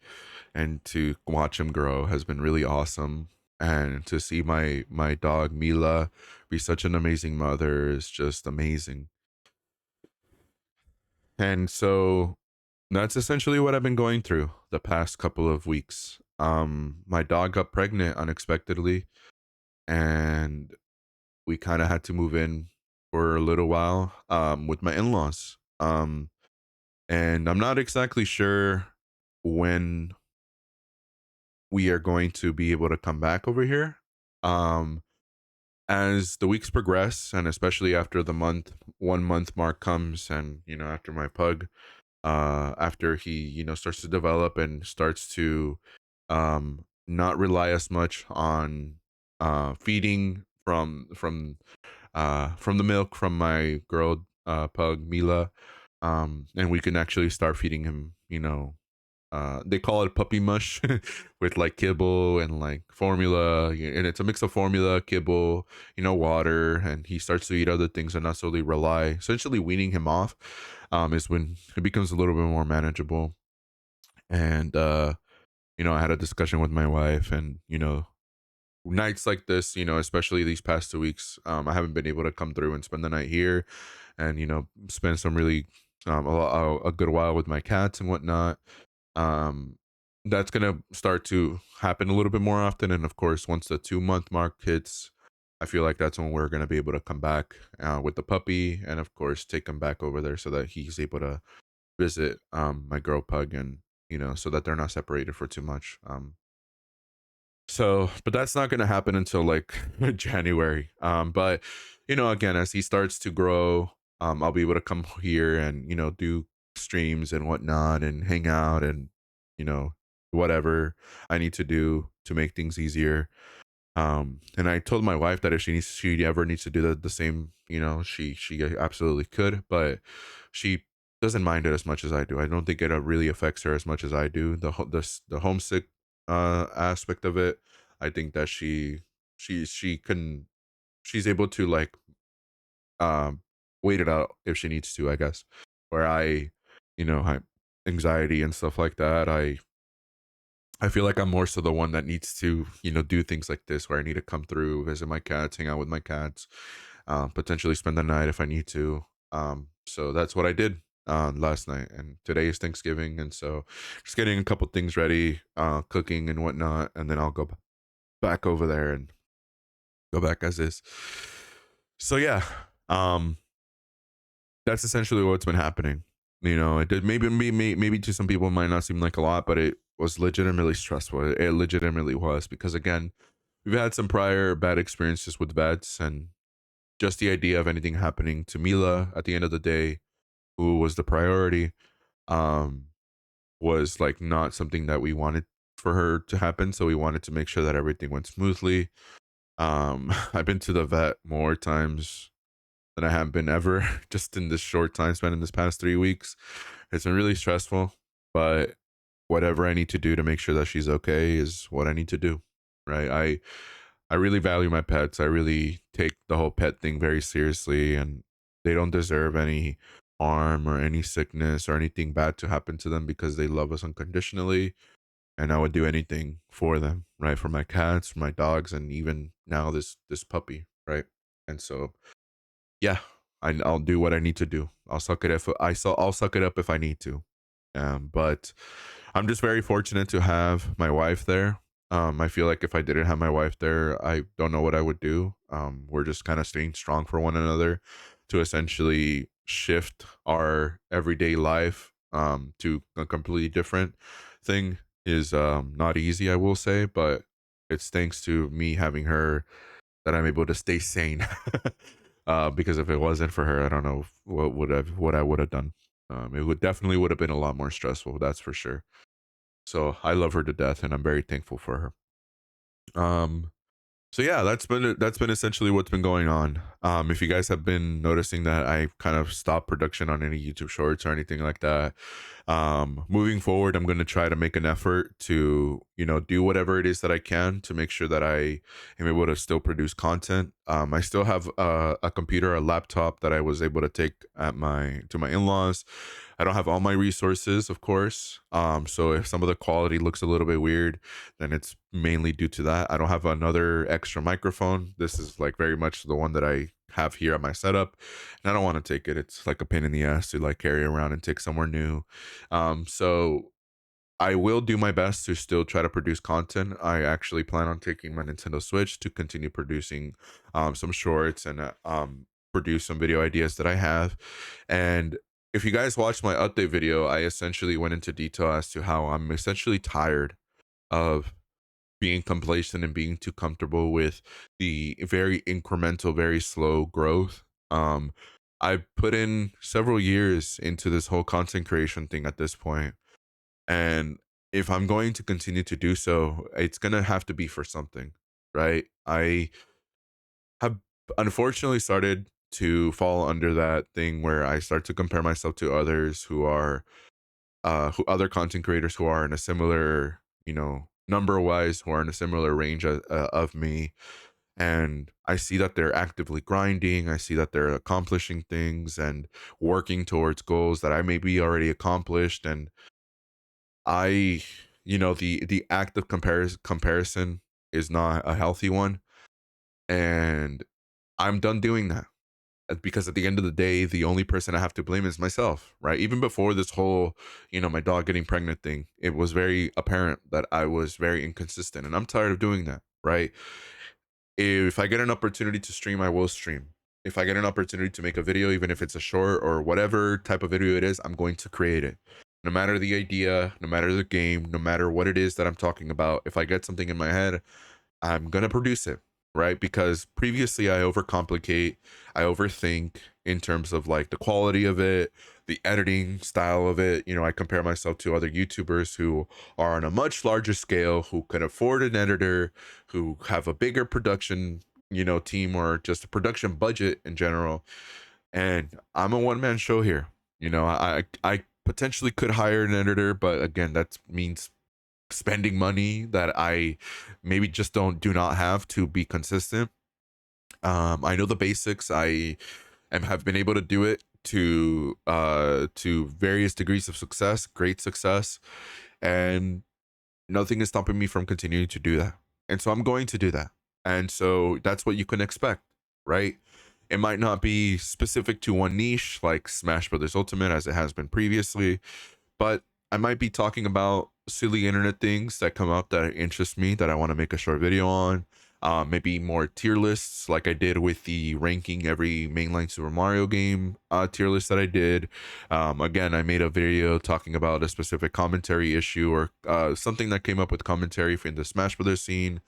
and to watch him grow has been really awesome. And to see my dog Mila be such an amazing mother is just amazing. And so that's essentially what I've been going through the past couple of weeks. My dog got pregnant unexpectedly, and we kind of had to move in for a little while with my in-laws. And I'm not exactly sure when we are going to be able to come back over here. Um, as the weeks progress, and especially after the 1 month mark comes, and after my pug, after he starts to develop and starts to not rely as much on feeding from the milk from my girl pug Mila, and we can actually start feeding him, they call it puppy mush with like kibble and like formula, and it's a mix of formula, kibble, water, and he starts to eat other things and not solely rely. Essentially weaning him off is when it becomes a little bit more manageable. And I had a discussion with my wife, and nights like this, especially these past 2 weeks, I haven't been able to come through and spend the night here, and spend some really a good while with my cats and whatnot. um that's gonna start to happen a little bit more often. And of course, once the 2 month mark hits, I feel like that's when we're gonna be able to come back with the puppy, and of course take him back over there so that he's able to visit my girl pug, and so that they're not separated for too much. So, but that's not going to happen until like January. But again, as he starts to grow, I'll be able to come here and do streams and whatnot, and hang out, and you know whatever I need to do to make things easier. And I told my wife that if she ever needs to do the same, she absolutely could, but she doesn't mind it as much as I do. I don't think it really affects her as much as I do. The homesick aspect of it, I think that she can, she's able to like um wait it out if she needs to, I guess. Where I anxiety and stuff like that, I feel like I'm more so the one that needs to, do things like this, where I need to come through, visit my cats, hang out with my cats, potentially spend the night if I need to. So that's what I did last night, and today is Thanksgiving, and so just getting a couple things ready, cooking and whatnot, and then I'll go back over there and go back as is. So yeah, um, that's essentially what's been happening. It did maybe to some people it might not seem like a lot, but it was legitimately stressful. It legitimately was, because again, we've had some prior bad experiences with vets, and just the idea of anything happening to Mila at the end of the day, who was the priority, um, was like not something that we wanted for her to happen. So we wanted to make sure that everything went smoothly. I've been to the vet more times than I have been ever, just in this short time spent in this past 3 weeks. It's been really stressful, but whatever I need to do to make sure that she's okay is what I need to do. Right. I really value my pets. I really take the whole pet thing very seriously, and they don't deserve any harm or any sickness or anything bad to happen to them, because they love us unconditionally, and I would do anything for them, right? For my cats, for my dogs, and even now this puppy, right? And so yeah, I'll do what I need to do. I'll suck it up if I need to. But I'm just very fortunate to have my wife there. I feel like if I didn't have my wife there, I don't know what I would do. We're just kind of staying strong for one another to essentially shift our everyday life to a completely different thing is not easy, I will say, but it's thanks to me having her that I'm able to stay sane. Because if it wasn't for her, I don't know what I would have done. It would definitely would have been a lot more stressful, that's for sure. So I love her to death, and I'm very thankful for her. So yeah, that's been essentially what's been going on. If you guys have been noticing that I kind of stopped production on any YouTube shorts or anything like that, moving forward, I'm going to try to make an effort to, do whatever it is that I can to make sure that I am able to still produce content. I still have a computer, a laptop that I was able to take to my in-laws. I don't have all my resources, of course. So if some of the quality looks a little bit weird, then it's mainly due to that. I don't have another extra microphone. This is like very much the one that I have here at my setup, and I don't want to take it. It's like a pain in the ass to like carry around and take somewhere new. So I will do my best to still try to produce content. I actually plan on taking my Nintendo Switch to continue producing some shorts and produce some video ideas that I have. And if you guys watched my update video, I essentially went into detail as to how I'm essentially tired of being complacent and being too comfortable with the very incremental, very slow growth. Um, I've put in several years into this whole content creation thing at this point, and if I'm going to continue to do so, it's gonna have to be for something, right? I have unfortunately started to fall under that thing where I start to compare myself to others who are who other content creators who are in a similar, number wise, who are in a similar range of me. And I see that they're actively grinding. I see that they're accomplishing things and working towards goals that I may be already accomplished. And I, the act of comparison is not a healthy one. And I'm done doing that. Because at the end of the day, the only person I have to blame is myself, right? Even before this whole, my dog getting pregnant thing, it was very apparent that I was very inconsistent, and I'm tired of doing that, right? If I get an opportunity to stream, I will stream. If I get an opportunity to make a video, even if it's a short or whatever type of video it is, I'm going to create it. No matter the idea, no matter the game, no matter what it is that I'm talking about, if I get something in my head, I'm gonna produce it, right? Because previously I overcomplicate, I overthink in terms of like the quality of it, the editing style of it. I compare myself to other YouTubers who are on a much larger scale, who can afford an editor, who have a bigger production, team, or just a production budget in general. And I'm a one-man show here. I potentially could hire an editor, but again, that means spending money that I maybe just do not have to be consistent. I know the basics. Have been able to do it to various degrees of success, great success, and nothing is stopping me from continuing to do that. And so I'm going to do that. And so that's what you can expect, right? It might not be specific to one niche like Smash Brothers Ultimate as it has been previously, but I might be talking about silly internet things that come up that interest me that I want to make a short video on. Maybe more tier lists like I did with the ranking every mainline Super Mario game tier list that I did. Again, I made a video talking about a specific commentary issue or something that came up with commentary in the Smash Brothers scene,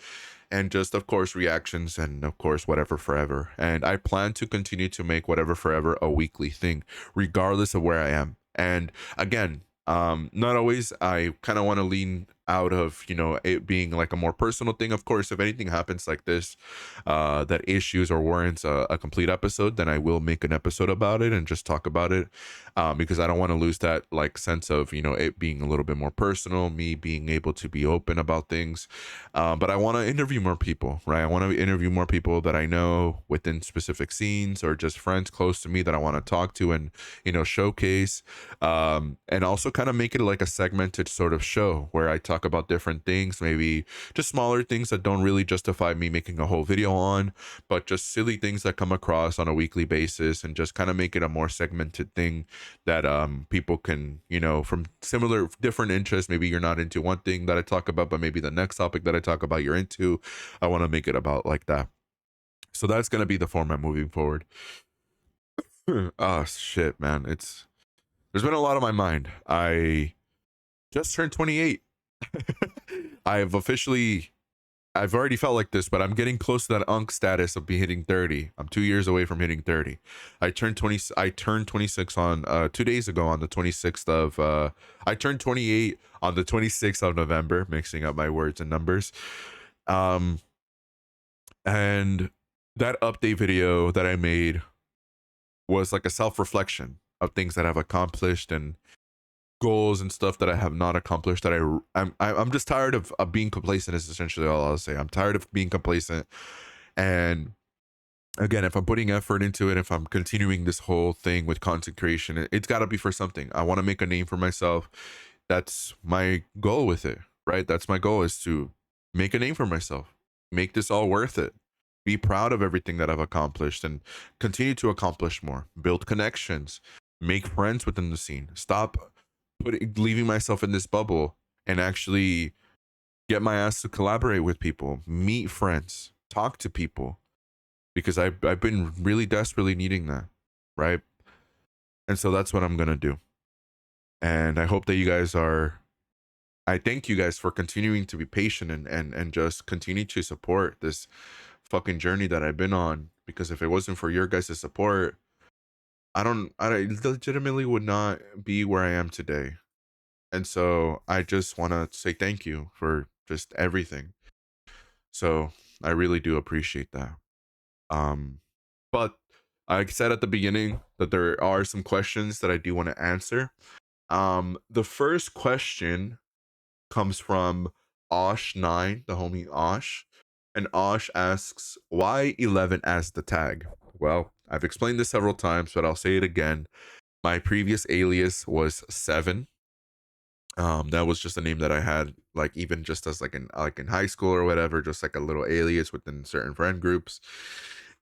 and just of course reactions, and of course whatever forever. And I plan to continue to make whatever forever a weekly thing regardless of where I am. And again, not always. I kind of want to lean out of it being like a more personal thing. Of course, if anything happens like this that issues or warrants a complete episode, then I will make an episode about it and just talk about it, because I don't want to lose that like sense of it being a little bit more personal, me being able to be open about things. But I want to interview more people, right? I want to interview more people that I know within specific scenes, or just friends close to me that I want to talk to and showcase, and also kind of make it like a segmented sort of show where I talk talk about different things, maybe just smaller things that don't really justify me making a whole video on, but just silly things that come across on a weekly basis, and just kind of make it a more segmented thing that people can, you know, from similar different interests. Maybe you're not into one thing that I talk about, but maybe the next topic that I talk about you're into. I want to make it about like that. So that's going to be the format moving forward. Oh shit, man. There's been a lot on my mind. I just turned 28. I've already felt like this, but I'm getting close to that unk status of be hitting 30. I'm 2 years away from hitting 30. I turned 26 on 2 days ago on the 26th of I turned 28 on the 26th of November, mixing up my words and numbers. And that update video that I made was like a self-reflection of things that I've accomplished and goals and stuff that I have not accomplished. That I'm just tired of being complacent. Is essentially all I'll say. I'm tired of being complacent. And again, if I'm putting effort into it, if I'm continuing this whole thing with content creation, it's got to be for something. I want to make a name for myself. That's my goal with it, right? That's my goal, is to make a name for myself, make this all worth it, be proud of everything that I've accomplished, and continue to accomplish more, build connections, make friends within the scene, stop leaving myself in this bubble, and actually get my ass to collaborate with people, meet friends, talk to people, because I've been really desperately needing that, right? And so that's what I'm gonna do. And I hope that you guys are, I thank you guys for continuing to be patient and just continue to support this fucking journey that I've been on. Because if it wasn't for your guys' support, I legitimately would not be where I am today. And so I just want to say thank you for just everything. So I really do appreciate that. But I said at the beginning that there are some questions that I do want to answer. The first question comes from Osh9, the homie Osh. And Osh asks, why 11 as the tag? Well, I've explained this several times, but I'll say it again. My previous alias was 7. That was just a name that I had, like, even just as like in high school or whatever, just like a little alias within certain friend groups.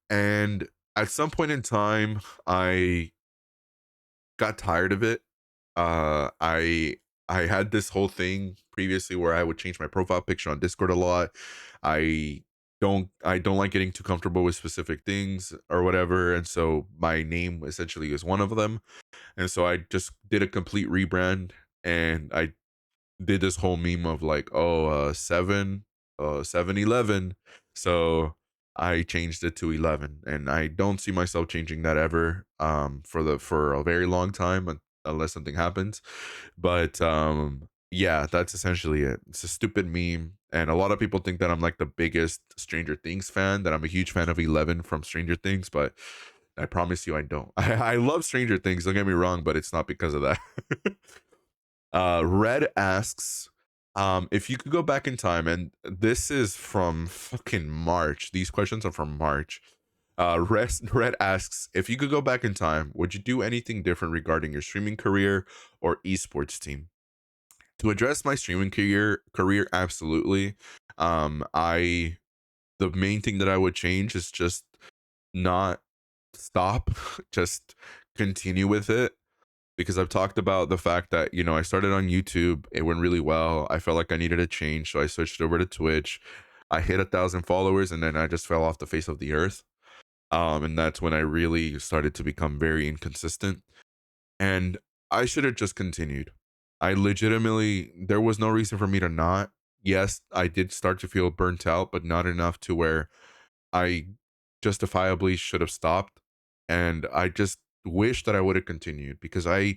And at some point in time, I got tired of it. I had this whole thing previously where I would change my profile picture on Discord a lot. I don't like getting too comfortable with specific things or whatever, and so my name essentially is one of them. And so I just did a complete rebrand, and I did this whole meme of like, oh, 7-11. So I changed it to 11, and I don't see myself changing that ever for a very long time, unless something happens. But yeah, that's essentially it. It's a stupid meme, and a lot of people think that I'm like the biggest Stranger Things fan, that I'm a huge fan of 11 from Stranger Things, but I promise you I don't. I love Stranger Things, don't get me wrong, but it's not because of that. Red asks, if you could go back in time, and this is from fucking March. These questions are from March. Red asks, if you could go back in time, would you do anything different regarding your streaming career or esports team? To address my streaming career, absolutely. The main thing that I would change is just not stop, just continue with it. Because I've talked about the fact that, you know, I started on YouTube, it went really well. I felt like I needed a change, so I switched over to Twitch. I hit 1,000 followers, and then I just fell off the face of the earth. And that's when I really started to become very inconsistent. And I should have just continued. I legitimately, there was no reason for me to not. Yes, I did start to feel burnt out, but not enough to where I justifiably should have stopped. And I just wish that I would have continued, because I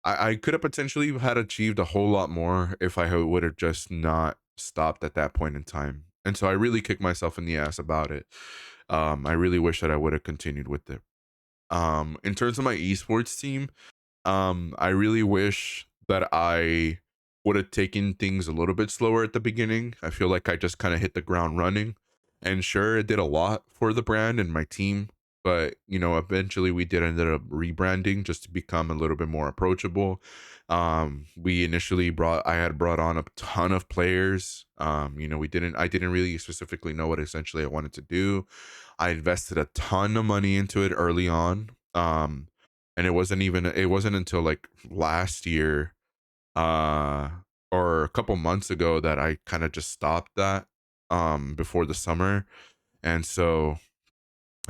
could have potentially had achieved a whole lot more if I would have just not stopped at that point in time. And so I really kicked myself in the ass about it. I really wish that I would have continued with it. In terms of my esports team, I really wish that I would have taken things a little bit slower at the beginning. I feel like I just kind of hit the ground running. And sure, it did a lot for the brand and my team, but eventually we did ended up rebranding just to become a little bit more approachable. We initially brought I had brought on a ton of players. I didn't really specifically know what essentially I wanted to do. I invested a ton of money into it early on. And it wasn't until like last year, uh or a couple months ago, that I kind of just stopped that before the summer. And so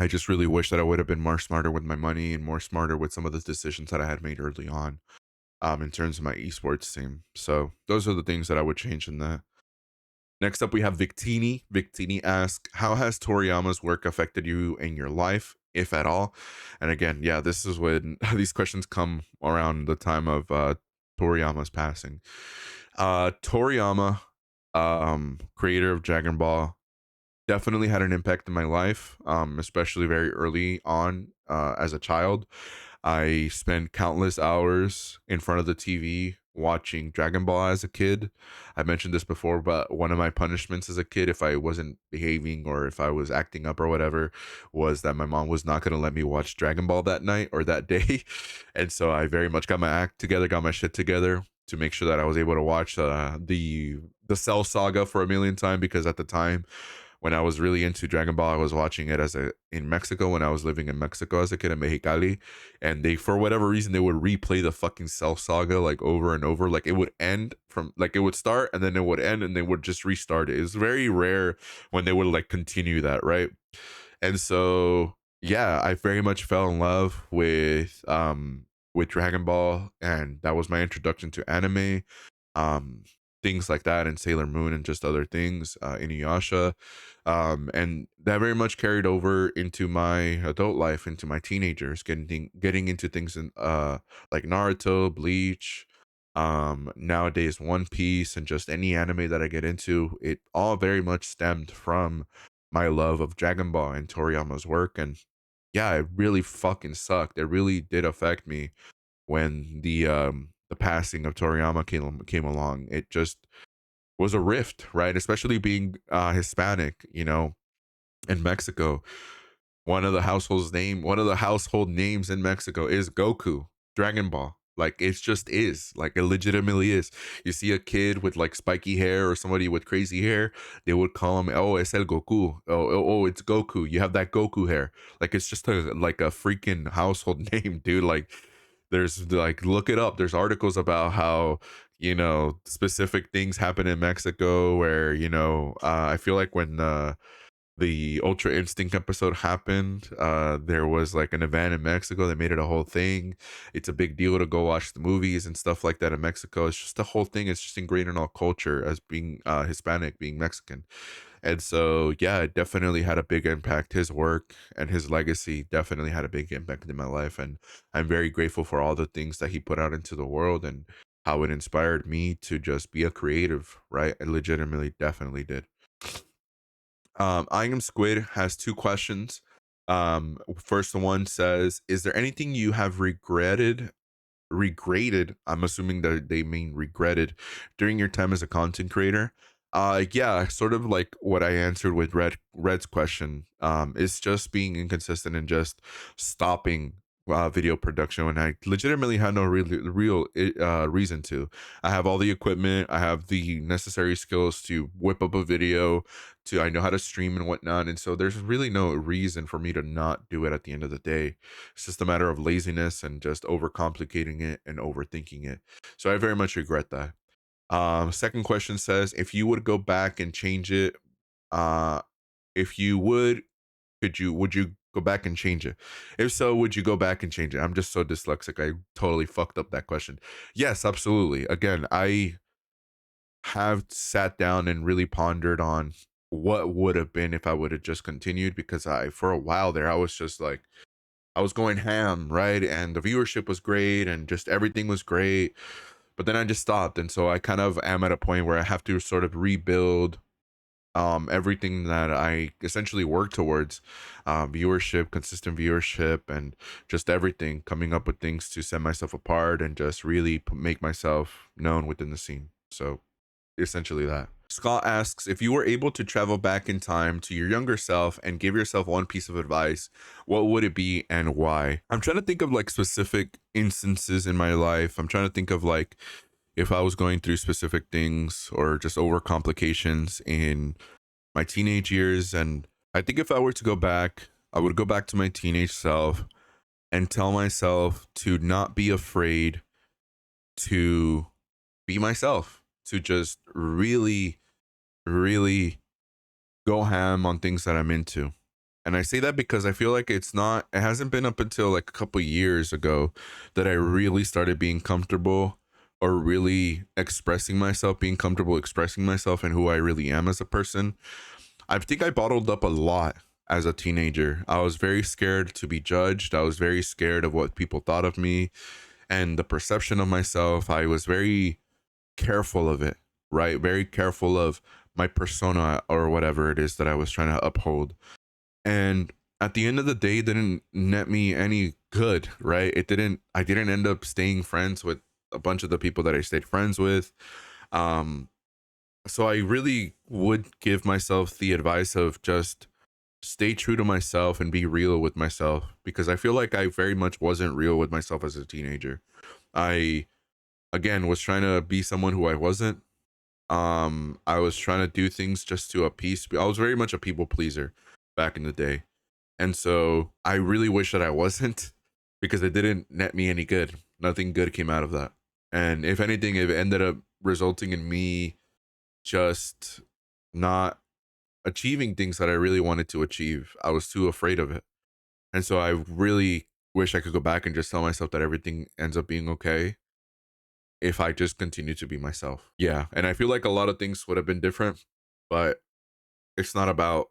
I just really wish that I would have been more smarter with my money and more smarter with some of the decisions that I had made early on, in terms of my esports team. So those are the things that I would change in that. Next up, we have Victini. Victini asks, how has Toriyama's work affected you in your life, if at all? And again, yeah, this is when these questions come around the time of Toriyama's passing. Toriyama, creator of Dragon Ball, definitely had an impact in my life, especially very early on, as a child. I spent countless hours in front of the TV watching Dragon Ball as a kid. I mentioned this before, but one of my punishments as a kid, if I wasn't behaving or if I was acting up or whatever, was that my mom was not going to let me watch Dragon Ball that night or that day. And so I very much got my act together, got my shit together to make sure that I was able to watch the Cell Saga for a million times, because at the time when I was really into Dragon Ball, I was watching it in Mexico, when I was living in Mexico as a kid in Mexicali, and they, for whatever reason, they would replay the fucking Cell Saga like over and over. Like it would end from, like it would start and then it would end and they would just restart it. It's very rare when they would like continue that, right? And so yeah, I very much fell in love with Dragon Ball, and that was my introduction to anime, um things like that, and Sailor Moon and just other things, Inuyasha. And that very much carried over into my adult life, into my teenagers, getting into things in like Naruto, Bleach, nowadays One Piece, and just any anime that I get into. It all very much stemmed from my love of Dragon Ball and Toriyama's work. And yeah, it really fucking sucked. It really did affect me when the passing of Toriyama came along. It just was a rift, right? Especially being Hispanic, in Mexico. One of the household names in Mexico is Goku, Dragon Ball. Like it's just is. Like it legitimately is. You see a kid with like spiky hair or somebody with crazy hair, they would call him, oh, es el Goku. Oh, it's Goku. You have that Goku hair. Like it's just like a freaking household name, dude. Like there's like, look it up. There's articles about how specific things happen in Mexico where I feel like when the Ultra Instinct episode happened, there was like an event in Mexico that made it a whole thing. It's a big deal to go watch the movies and stuff like that in Mexico. It's just the whole thing. It's just ingrained in our culture as being Hispanic, being Mexican. And so yeah, it definitely had a big impact. His work and his legacy definitely had a big impact in my life, and I'm very grateful for all the things that he put out into the world and how it inspired me to just be a creative, right? It legitimately definitely did. I am Squid has two questions. First one says, is there anything you have regretted, I'm assuming that they mean regretted, during your time as a content creator? Yeah, sort of like what I answered with Red's question. It's just being inconsistent and just stopping video production when I legitimately had no real reason to. I have all the equipment, I have the necessary skills to whip up a video, to I know how to stream and whatnot, and so there's really no reason for me to not do it at the end of the day. It's just a matter of laziness and just overcomplicating it and overthinking it. So I very much regret that. Second question says, if you would go back and change it, uh, if you would you go back and change it? If so, would you go back and change it? I'm just so dyslexic. I totally fucked up that question. Yes, absolutely. Again, I have sat down and really pondered on what would have been if I would have just continued, because for a while there, I was just like, I was going ham, right? And the viewership was great and just everything was great. But then I just stopped. And so I kind of am at a point where I have to sort of rebuild everything that I essentially work towards, viewership, consistent viewership, and just everything, coming up with things to set myself apart and just really make myself known within the scene. So essentially that. Scott asks, if you were able to travel back in time to your younger self and give yourself one piece of advice, what would it be and why? I'm trying to think of like specific instances in my life. I'm trying to think of like if I was going through specific things or just over complications in my teenage years. And I think if I were to go back, I would go back to my teenage self and tell myself to not be afraid to be myself, to just really, really go ham on things that I'm into. And I say that because I feel like it hasn't been up until like a couple years ago that I really started being comfortable or really expressing myself, being comfortable expressing myself and who I really am as a person. I think I bottled up a lot as a teenager. I was very scared to be judged. I was very scared of what people thought of me and the perception of myself. I was very careful of it, right? Very careful of my persona or whatever it is that I was trying to uphold. And at the end of the day, it didn't net me any good, right? I didn't end up staying friends with a bunch of the people that I stayed friends with. Um, so I really would give myself the advice of just stay true to myself and be real with myself, because I feel like I very much wasn't real with myself as a teenager. I again was trying to be someone who I wasn't. I was trying to do things just to appease. I was very much a people pleaser back in the day. And so I really wish that I wasn't, because it didn't net me any good. Nothing good came out of that. And if anything, it ended up resulting in me just not achieving things that I really wanted to achieve. I was too afraid of it. And so I really wish I could go back and just tell myself that everything ends up being okay if I just continue to be myself. Yeah. And I feel like a lot of things would have been different, but it's not about,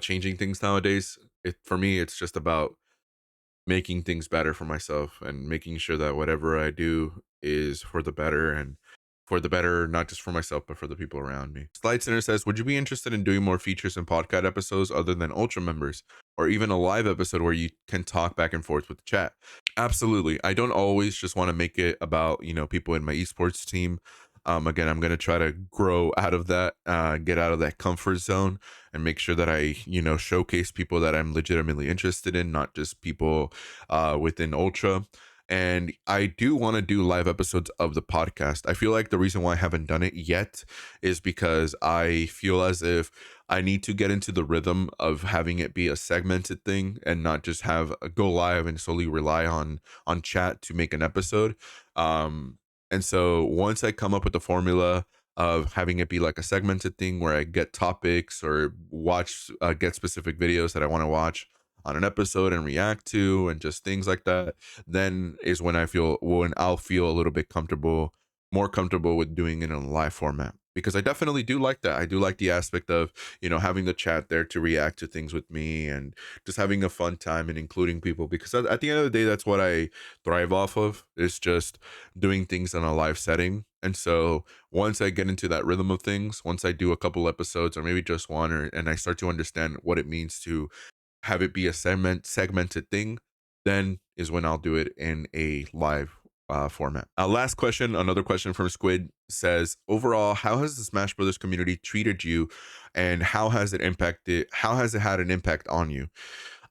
changing things nowadays. For me, it's just about making things better for myself and making sure that whatever I do is for the better, and for the better, not just for myself, but for the people around me. Slide Center says, would you be interested in doing more features and podcast episodes other than Ultra members, or even a live episode where you can talk back and forth with the chat? Absolutely. I don't always just want to make it about, people in my esports team. Again, I'm going to try to grow out of that, get out of that comfort zone, and make sure that I, showcase people that I'm legitimately interested in, not just people within Ultra. And I do want to do live episodes of the podcast. I feel like the reason why I haven't done it yet is because I feel as if I need to get into the rhythm of having it be a segmented thing and not just have a go live and solely rely on chat to make an episode. And so once I come up with the formula of having it be like a segmented thing where I get topics or get specific videos that I want to watch on an episode and react to, and just things like that, then is when I'll feel a little bit more comfortable with doing it in a live format. Because I definitely do like that. I do like the aspect of, having the chat there to react to things with me, and just having a fun time and including people, because at the end of the day, that's what I thrive off of, is just doing things in a live setting. And so once I get into that rhythm of things, once I do a couple episodes or maybe just one, and I start to understand what it means to have it be a segmented thing, then is when I'll do it in a live format. Last question, another question from Squid says, overall, how has the Smash Brothers community treated you, and how has it had an impact on you?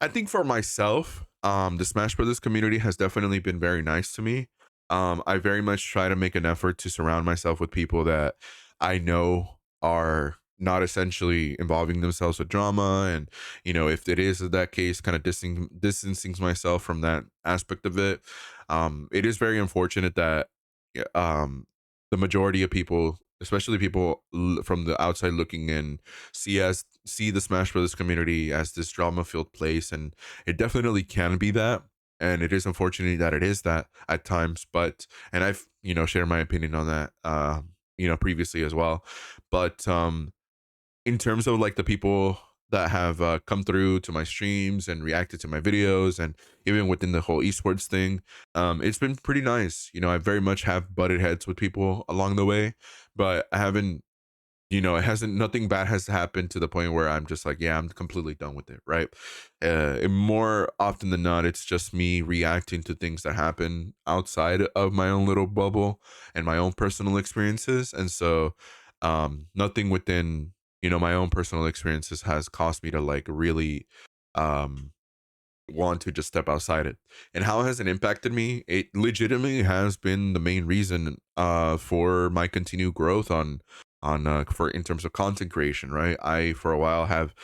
I think for myself, the Smash Brothers community has definitely been very nice to me. I very much try to make an effort to surround myself with people that I know are not essentially involving themselves with drama. And, if it is that case, kind of distancing myself from that aspect of it. It is very unfortunate that yeah, the majority of people, especially people from the outside looking in, see the Smash Brothers community as this drama filled place, and it definitely can be that. And it is unfortunate that it is that at times, but, and I've, shared my opinion on that, previously as well. But in terms of like the people that have come through to my streams and reacted to my videos, and even within the whole esports thing, it's been pretty nice. I very much have butted heads with people along the way, but I haven't, nothing bad has happened to the point where I'm just like, yeah, I'm completely done with it, right? And more often than not, it's just me reacting to things that happen outside of my own little bubble and my own personal experiences. And so Nothing within, my own personal experiences has caused me to like really um want to just step outside it. And how has it impacted me? It legitimately has been the main reason for my continued growth on for in terms of content creation, right? I for a while have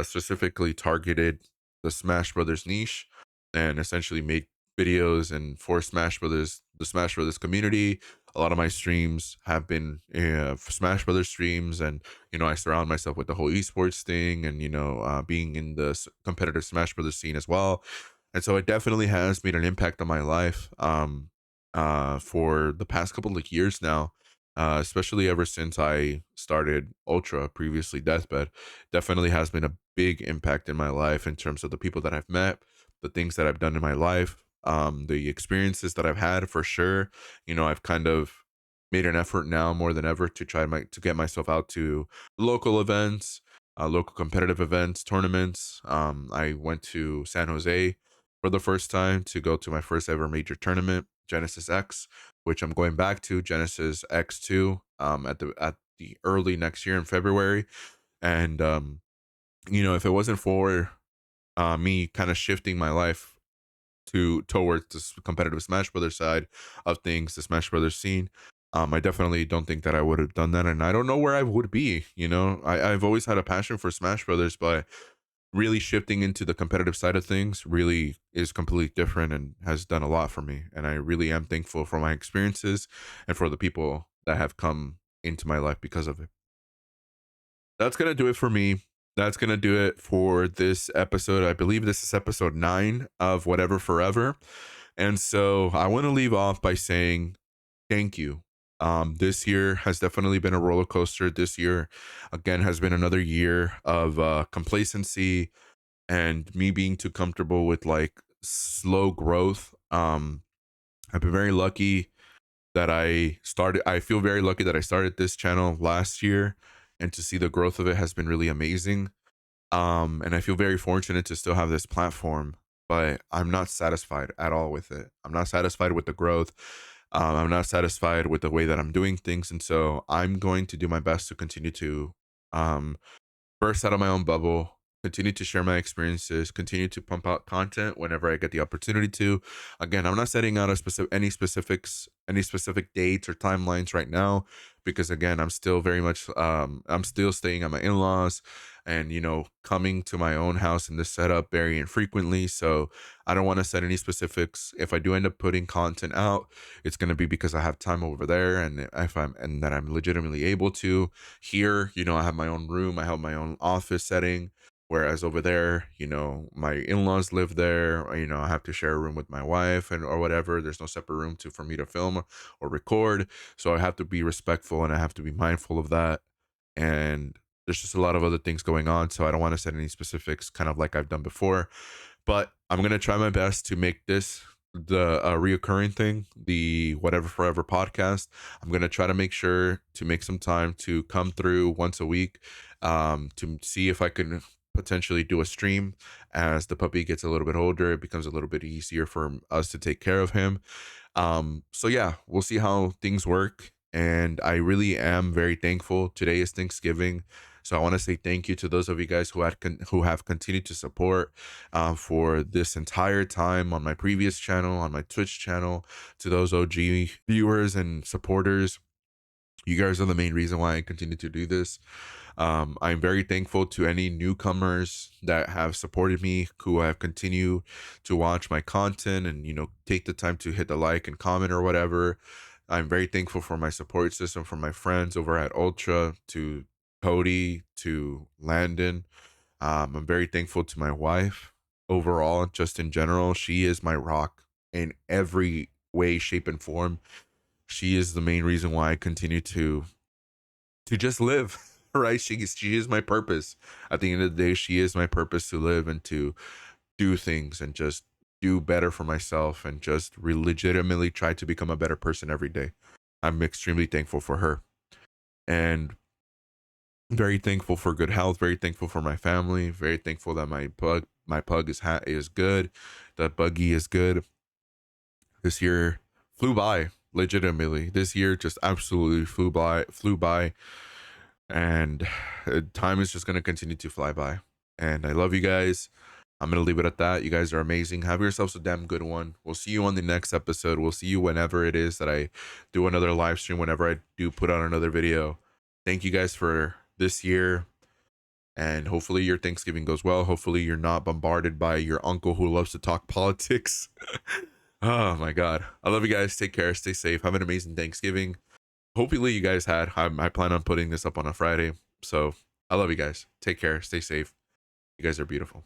specifically targeted the Smash Brothers niche and essentially made videos and for Smash Brothers, the Smash Brothers community. A lot of my streams have been Smash Brothers streams, and I surround myself with the whole esports thing, and being in the competitive Smash Brothers scene as well. And so it definitely has made an impact on my life for the past couple of years now, especially ever since I started Ultra, previously Deathbed. Definitely has been a big impact in my life in terms of the people that I've met, the things that I've done in my life, the experiences that I've had for sure. I've kind of made an effort now more than ever to to get myself out to local events, local competitive events, tournaments. I went to San Jose for the first time to go to my first ever major tournament, Genesis X, which I'm going back to Genesis X2 at the early next year in February. And if it wasn't for me kind of shifting my life towards this competitive Smash Brothers side of things, the Smash Brothers scene. I definitely don't think that I would have done that, and I don't know where I would be. I've always had a passion for Smash Brothers, but really shifting into the competitive side of things really is completely different and has done a lot for me. And I really am thankful for my experiences and for the people that have come into my life because of it. That's gonna do it for me. That's gonna do it for this episode. I believe this is episode 9 of Whatever Forever. And so I want to leave off by saying thank you. This year has definitely been a roller coaster. This year, again, has been another year of complacency and me being too comfortable with like slow growth. I've been very lucky that I feel very lucky that I started this channel last year, and to see the growth of it has been really amazing. And I feel very fortunate to still have this platform, but I'm not satisfied at all with it. I'm not satisfied with the growth. I'm not satisfied with the way that I'm doing things. And so I'm going to do my best to continue to um, burst out of my own bubble, continue to share my experiences, continue to pump out content whenever I get the opportunity to. Again, I'm not setting out any specific dates or timelines right now, because again, I'm still very much I'm still staying at my in-laws, and coming to my own house in this setup very infrequently. So I don't want to set any specifics. If I do end up putting content out, it's going to be because I have time over there, and if I'm and that I'm legitimately able to. Here, I have my own room, I have my own office setting, whereas over there, my in-laws live there. I have to share a room with my wife and or whatever. There's no separate room for me to film or record, so I have to be respectful and I have to be mindful of that. And there's just a lot of other things going on, so I don't want to set any specifics, kind of like I've done before. But I'm going to try my best to make this the reoccurring thing, the Whatever Forever podcast. I'm going to try to make sure to make some time to come through once a week, to see if I can potentially do a stream. As the puppy gets a little bit older, it becomes a little bit easier for us to take care of him. So yeah, we'll see how things work. And I really am very thankful. Today is Thanksgiving. So I want to say thank you to those of you guys who have continued to support for this entire time on my previous channel, on my Twitch channel, to those OG viewers and supporters. You guys are the main reason why I continue to do this. I'm very thankful to any newcomers that have supported me, who have continued to watch my content and, take the time to hit the like and comment or whatever. I'm very thankful for my support system, from my friends over at Ultra, to Cody, to Landon. I'm very thankful to my wife overall, just in general. She is my rock in every way, shape, and form. She is the main reason why I continue to just live. Right? She is my purpose. At the end of the day, she is my purpose to live and to do things and just do better for myself and just legitimately try to become a better person every day. I'm extremely thankful for her, and very thankful for good health, very thankful for my family, very thankful that my pug is good, that Buggy is good. This year flew by, legitimately. This year just absolutely flew by. and time is just going to continue to fly by. And I love you guys. I'm going to leave it at that. You guys are amazing. Have yourselves a damn good one. We'll see you on the next episode. We'll see you whenever it is that I do another live stream, whenever I do put out another video. Thank you guys for this year. And hopefully your Thanksgiving goes well. Hopefully you're not bombarded by your uncle who loves to talk politics. Oh my God. I love you guys. Take care. Stay safe. Have an amazing Thanksgiving. Hopefully you guys had. I plan on putting this up on a Friday. So I love you guys. Take care. Stay safe. You guys are beautiful.